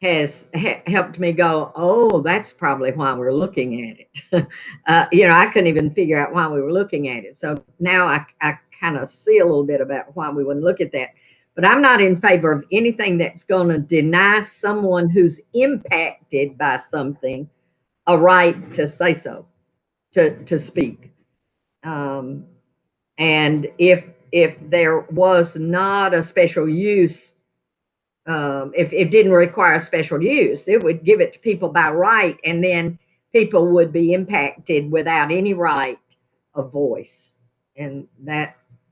has helped me go, oh, that's probably why we're looking at it. I couldn't even figure out why we were looking at it. So now I kind of see a little bit about why we wouldn't look at that. But I'm not in favor of anything that's going to deny someone who's impacted by something a right to say so, to speak. And if there was not a special use, if it didn't require special use, it would give it to people by right, and then people would be impacted without any right of voice. And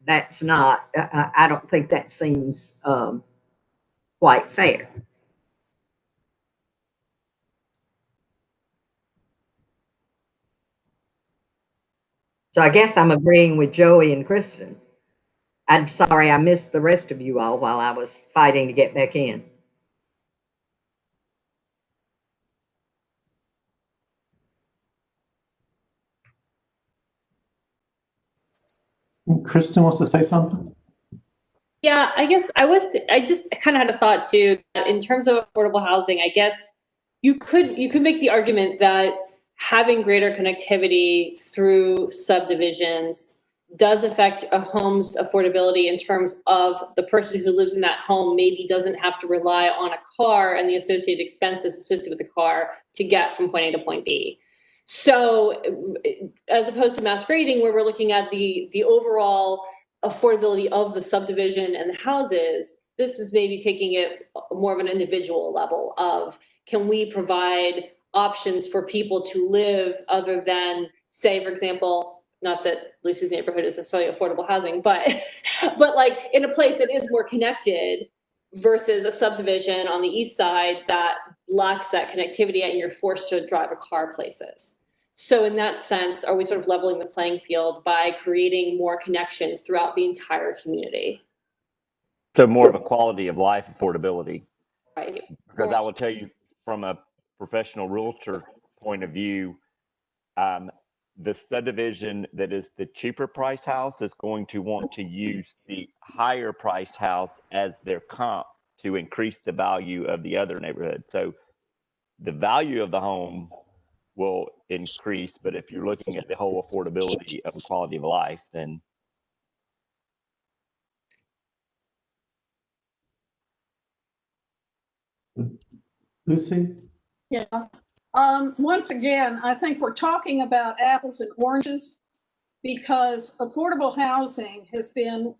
that's not, I don't think that seems quite fair. So I guess I'm agreeing with Joey and Kristen. I'm sorry I missed the rest of you all while I was fighting to get back in. Kristen wants to say something? Yeah, I guess I just kind of had a thought too, that in terms of affordable housing, I guess you could make the argument that having greater connectivity through subdivisions does affect a home's affordability in terms of the person who lives in that home maybe doesn't have to rely on a car and the associated expenses associated with the car to get from point A to point B. So as opposed to mass grading, where we're looking at the overall affordability of the subdivision and the houses, this is maybe taking it more of an individual level of, can we provide options for people to live other than, say, for example, not that Lucy's neighborhood is necessarily affordable housing, but like in a place that is more connected versus a subdivision on the east side that lacks that connectivity and you're forced to drive a car places. So in that sense, are we sort of leveling the playing field by creating more connections throughout the entire community? So more of a quality of life affordability. Right. Because I will tell you, from a professional realtor point of view, the subdivision that is the cheaper price house is going to want to use the higher priced house as their comp to increase the value of the other neighborhood. So the value of the home will increase, but if you're looking at the whole affordability of quality of life, then Lucy? Yeah. Once again, I think we're talking about apples and oranges because affordable housing has been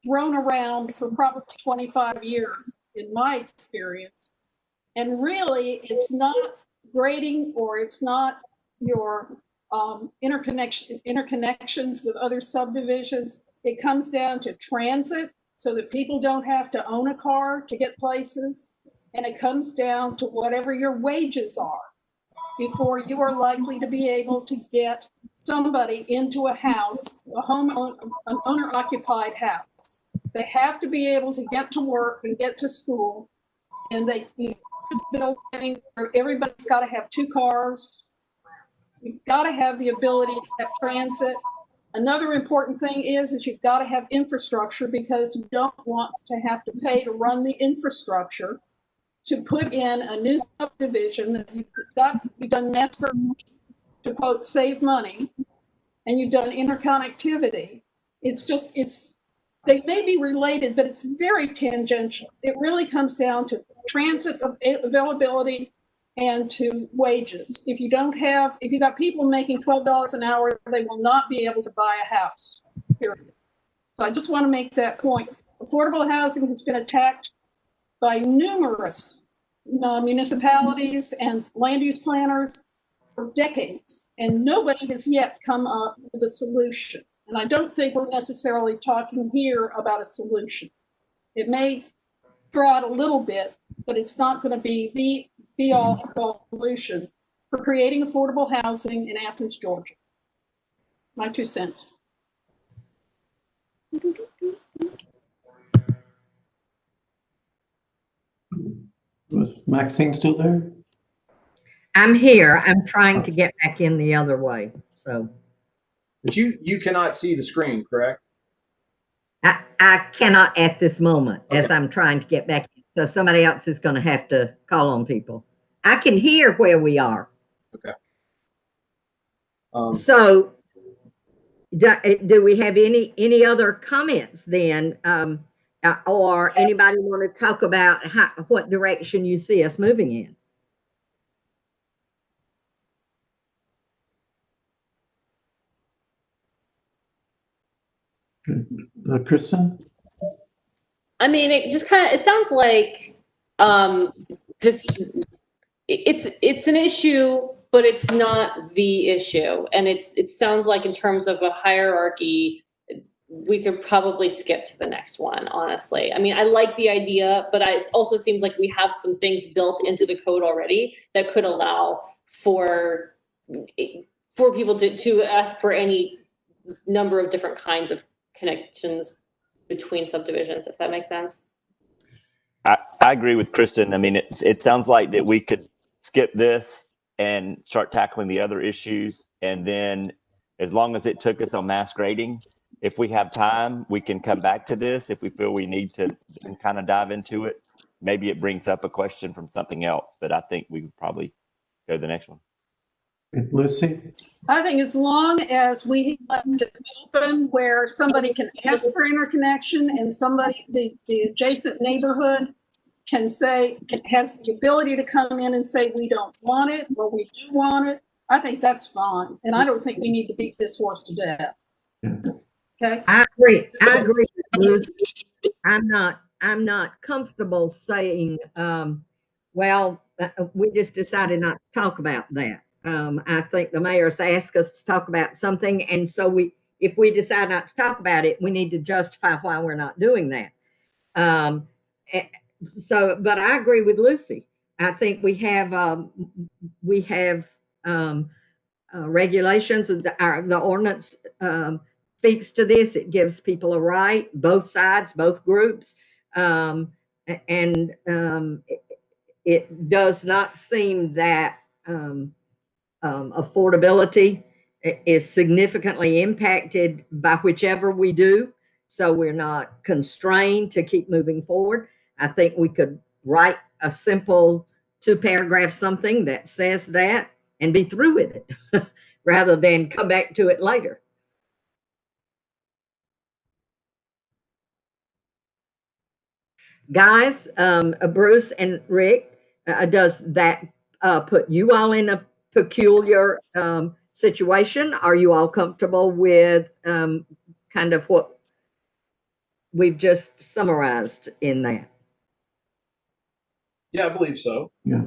thrown around for probably 25 years in my experience. And really, it's not grading or it's not your interconnections with other subdivisions. It comes down to transit so that people don't have to own a car to get places. And it comes down to whatever your wages are before you are likely to be able to get somebody into a house, an owner-occupied house. They have to be able to get to work and get to school, and building where everybody's got to have 2 cars. You've got to have the ability to have transit. Another important thing is that you've got to have infrastructure, because you don't want to have to pay to run the infrastructure to put in a new subdivision that you've done master, to quote, save money, and you've done interconnectivity. They may be related, but it's very tangential. It really comes down to transit availability and to wages. If you've got people making $12 an hour, they will not be able to buy a house, period. So I just want to make that point. Affordable housing has been attacked by numerous municipalities and land use planners for decades, and nobody has yet come up with a solution. And I don't think we're necessarily talking here about a solution. It may throw out a little bit, but it's not going to be the be-all solution for creating affordable housing in Athens, Georgia. My 2 cents. Was Maxine still there? I'm here. I'm trying to get back in the other way. So But you cannot see the screen, correct? I cannot at this moment, Okay. as I'm trying to get back in. So somebody else is going to have to call on people. I can hear where we are. Okay. So do we have any other comments then? Or anybody want to talk about what direction you see us moving in? Kristen? I mean, it sounds like it's an issue, but it's not the issue. And it sounds like in terms of a hierarchy, we could probably skip to the next one, honestly. I mean, I like the idea, but it also seems like we have some things built into the code already that could allow for people to ask for any number of different kinds of connections between subdivisions, if that makes sense. I agree with Kristen. I mean, it sounds like that we could skip this and start tackling the other issues. And then as long as it took us on mass grading, if we have time, we can come back to this. If we feel we need to kind of dive into it, maybe it brings up a question from something else, but I think we would probably go to the next one. Lucy? I think as long as we left it open where somebody can ask for interconnection and the adjacent neighborhood has the ability to come in and say, we don't want it, or we do want it, I think that's fine. And I don't think we need to beat this horse to death. Okay. I agree with Bruce. I'm not comfortable saying, well, we just decided not to talk about that. I think the mayor's asked us to talk about something, and so if we decide not to talk about it, we need to justify why we're not doing that. But I agree with Lucy. I think we have regulations. The ordinance speaks to this. It gives people a right, both sides, both groups, and it does not seem that affordability is significantly impacted by whichever we do. So we're not constrained to keep moving forward. I think we could write a simple 2-paragraph something that says that and be through with it rather than come back to it later. Guys, Bruce and Rick, does that put you all in a peculiar situation? Are you all comfortable with kind of what we've just summarized in that? Yeah, I believe so. Yeah.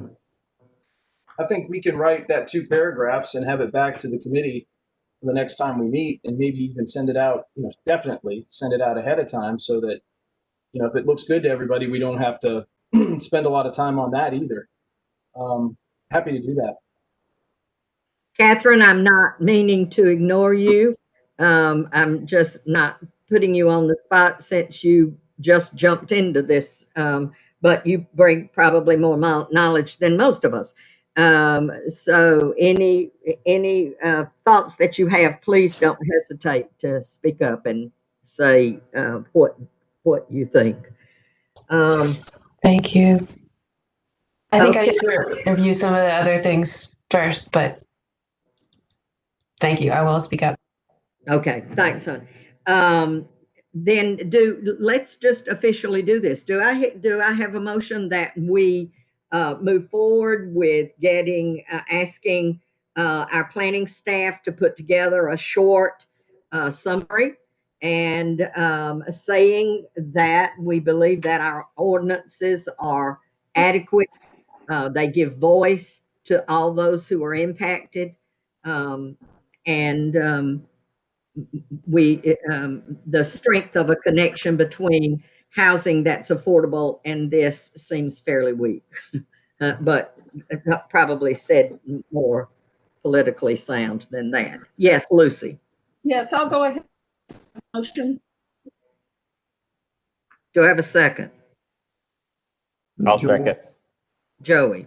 I think we can write that 2 paragraphs and have it back to the committee the next time we meet, and maybe even send it out, definitely send it out ahead of time so that, if it looks good to everybody, we don't have to spend a lot of time on that either. Happy to do that. Catherine, I'm not meaning to ignore you. I'm just not putting you on the spot since you just jumped into this. but you bring probably more knowledge than most of us. So any thoughts that you have, please don't hesitate to speak up and say what you think. Thank you. I think I Okay. need to review some of the other things first, but thank you. I will speak up. Okay, thanks, son. Then let's just officially do this. Do I have a motion that we move forward with asking our planning staff to put together a short summary and saying that we believe that our ordinances are adequate. They give voice to all those who are impacted. And the strength of a connection between housing that's affordable and this seems fairly weak, but probably said more politically sound than that. Yes, Lucy. Yes, I'll go ahead. Motion. Do I have a second? I'll second. Joey.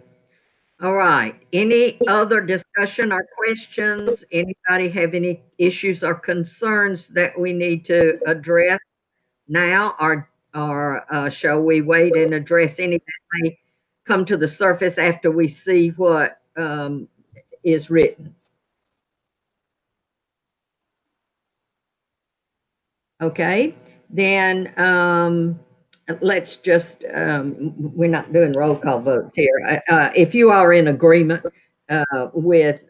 All right. Any other discussion or questions? Anybody have any issues or concerns that we need to address now, or shall we wait and address any that may come to the surface after we see what is written? Okay, then let's just, we're not doing roll call votes here. If you are in agreement with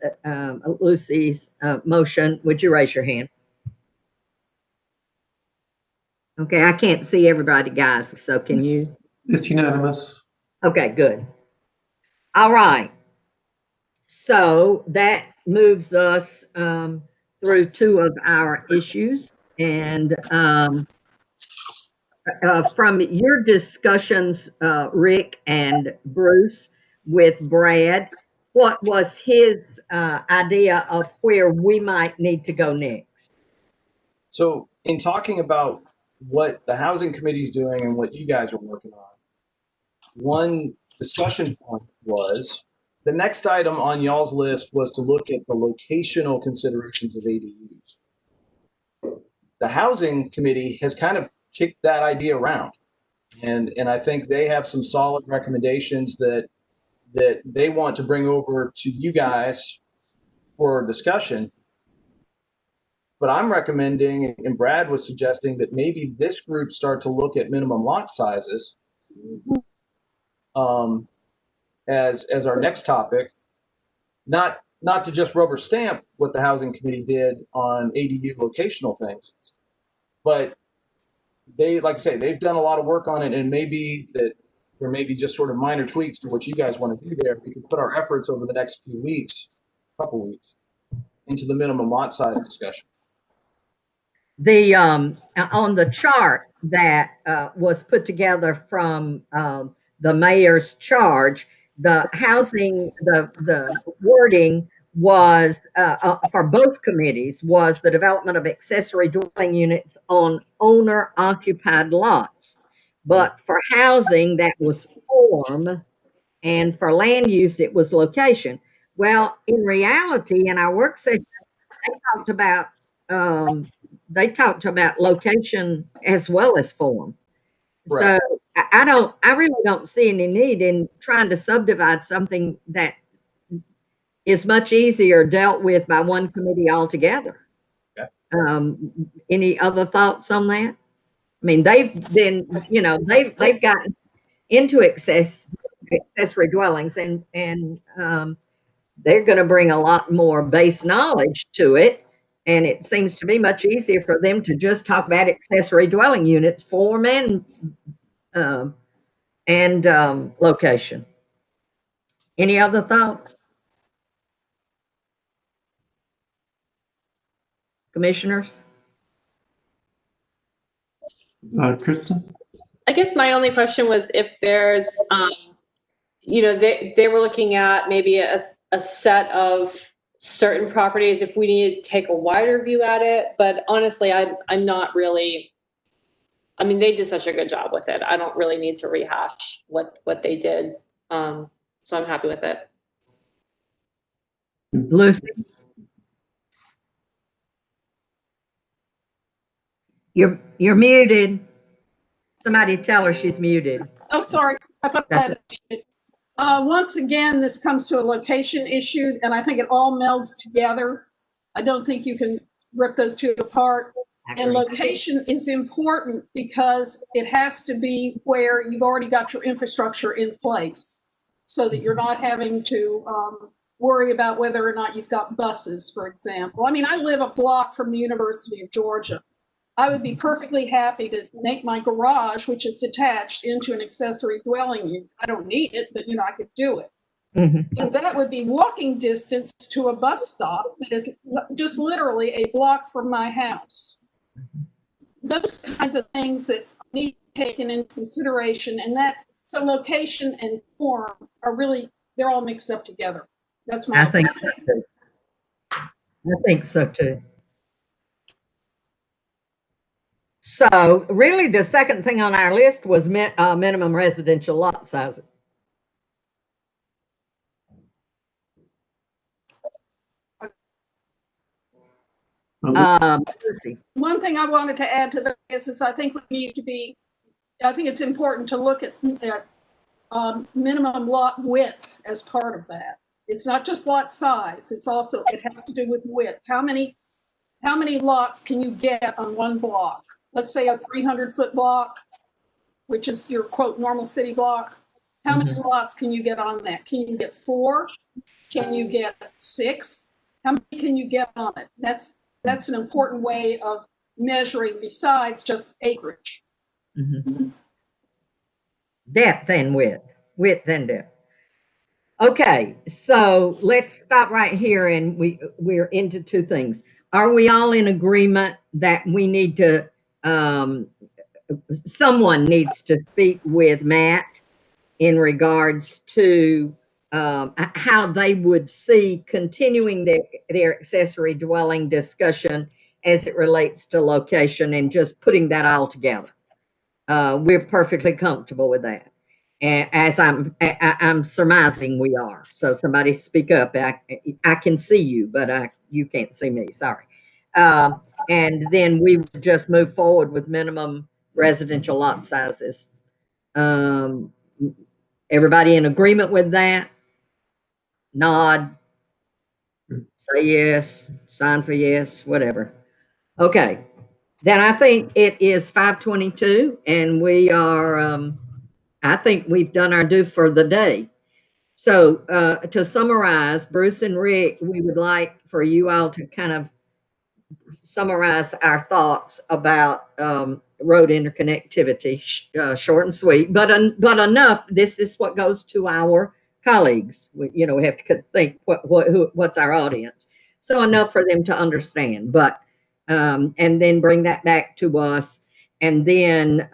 Lucy's motion, would you raise your hand? Okay, I can't see everybody, guys, so can you? It's unanimous. Okay, good. All right. So that moves us through two of our issues. And from your discussions, Rick and Bruce, with Brad, what was his idea of where we might need to go next? So, in talking about what the housing committee is doing and what you guys are working on, one discussion point was the next item on y'all's list was to look at the locational considerations of ADUs. The housing committee has kind of kicked that idea around, and I think they have some solid recommendations that they want to bring over to you guys for discussion. But I'm recommending, and Brad was suggesting, that maybe this group start to look at minimum lot sizes as our next topic, not to just rubber stamp what the housing committee did on ADU locational things, but they, like I say, they've done a lot of work on it, and maybe that there may be just sort of minor tweaks to what you guys want to do there. We can put our efforts over the next few weeks, couple weeks, into the minimum lot size discussion. The on the chart that was put together from the mayor's charge, the housing, the wording was for both committees was the development of accessory dwelling units on owner occupied lots. But for housing, that was form, and for land use, it was location. Well, in reality, in our work session, they talked about location as well as form. Right. So I really don't see any need in trying to subdivide something that is much easier dealt with by one committee altogether. Okay. Any other thoughts on that? I mean, they've been, they've gotten into accessory dwellings, and they're going to bring a lot more base knowledge to it. And it seems to be much easier for them to just talk about accessory dwelling units, form and location. Any other thoughts? Commissioners? Kristen? I guess my only question was if there's, they were looking at maybe a set of certain properties if we needed to take a wider view at it. But honestly, I'm not really I mean, they did such a good job with it. I don't really need to rehash what they did. So I'm happy with it. Lucy? You're muted. Somebody tell her she's muted. Oh, sorry. I thought I had it. Once again, this comes to a location issue, and I think it all melds together. I don't think you can rip those two apart. And location is important because it has to be where you've already got your infrastructure in place so that you're not having to worry about whether or not you've got buses, for example. I mean, I live a block from the University of Georgia. I would be perfectly happy to make my garage, which is detached, into an accessory dwelling unit. I don't need it, but I could do it. And that would be walking distance to a bus stop that is just literally a block from my house. Those kinds of things that need to be taken into consideration, and so location and form are really, they're all mixed up together. That's my opinion. I think so too. So really the second thing on our list was minimum residential lot sizes. One thing I wanted to add to this is I think it's important to look at minimum lot width as part of that. It's not just lot size. It has to do with width. How many lots can you get on one block? Let's say a 300-foot block, which is your quote normal city block. How many lots can you get on that? Can you get 4? Can you get 6? How many can you get on it? That's an important way of measuring besides just acreage. Depth and width and depth. Okay, so let's stop right here, and we're into two things. Are we all in agreement that we need to, someone needs to speak with Matt in regards to how they would see continuing their accessory dwelling discussion as it relates to location and just putting that all together? We're perfectly comfortable with that. And as I'm surmising we are. So somebody speak up. I can see you, but you can't see me. Sorry. And then we would just move forward with minimum residential lot sizes. Everybody in agreement with that? Nod. Say yes. Sign for yes. Whatever. Okay. Then I think it is 5:22, and we are. I think we've done our due for the day. So to summarize, Bruce and Rick, we would like for you all to kind of summarize our thoughts about road interconnectivity, short and sweet, but enough. This is what goes to our colleagues. We have to think what's our audience. So enough for them to understand, but and then bring that back to us, and then.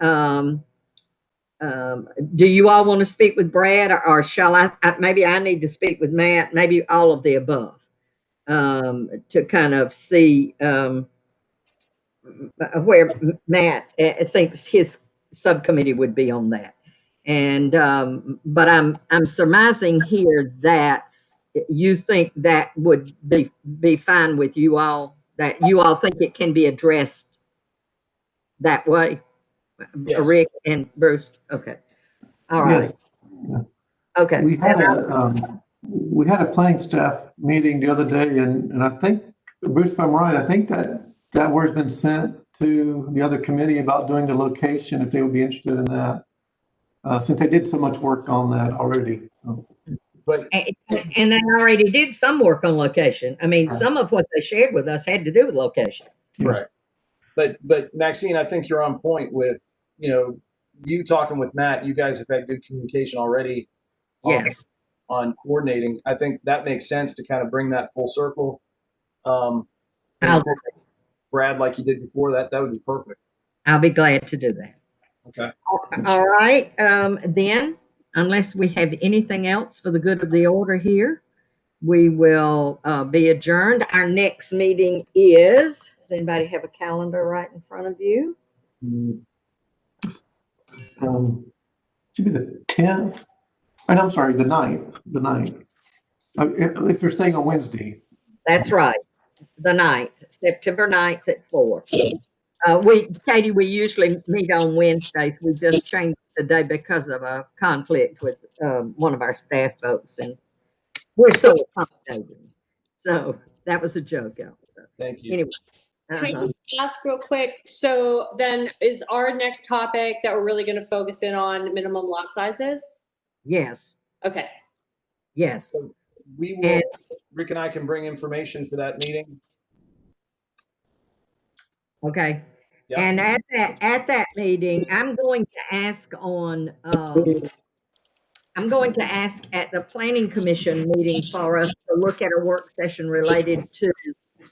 Do you all want to speak with Brad, or shall I? Maybe I need to speak with Matt. Maybe all of the above, to kind of see where Matt thinks his subcommittee would be on that. And but I'm surmising here that you think that would be fine with you all. That you all think it can be addressed that way. Yes. Rick and Bruce. Okay. All right. Yes. Okay. We had a planning staff meeting the other day, and I think, Bruce, if I'm right, I think that word's been sent to the other committee about doing the location, if they would be interested in that, since they did so much work on that already. But and they already did some work on location. I mean, some of what they shared with us had to do with location. Right. But Maxine, I think you're on point with, you talking with Matt. You guys have had good communication already on coordinating. I think that makes sense to kind of bring that full circle. Brad, like you did before, that would be perfect. I'll be glad to do that. Okay. All right. Then, unless we have anything else for the good of the order here, we will be adjourned. Our next meeting is, does anybody have a calendar right in front of you? Should be the 10th, and I'm sorry, the 9th. If you're staying on Wednesday. That's right, the 9th, September 9th at 4. Katie, we usually meet on Wednesdays. We just changed the day because of a conflict with one of our staff folks, and we're so accommodating. So that was a joke. So, Thank you. anyway. Can I just ask real quick? So then is our next topic that we're really going to focus in on minimum lot sizes? Yes, Okay. yes. So we will, Rick and I can bring information for that meeting. Okay. Yeah. And at that meeting, I'm going to ask at the planning commission meeting for us to look at a work session related to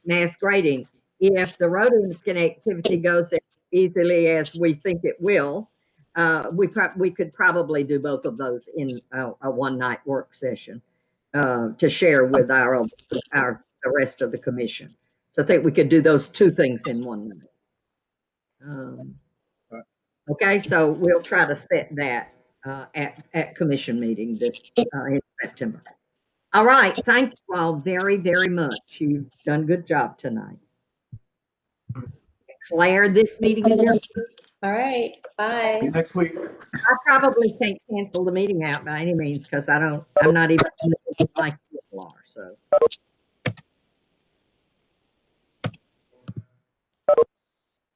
mass grading. If the road connectivity goes as easily as we think it will, we could probably do both of those in a one-night work session to share with the rest of the commission. So I think we could do those two things in one night. Okay, so we'll try to set that at commission meeting this in September. All right, thank you all very, very much. You've done a good job tonight. Claire, this meeting is All right. Bye. See you next week. I probably can't cancel the meeting out by any means because I'm not even like people are. So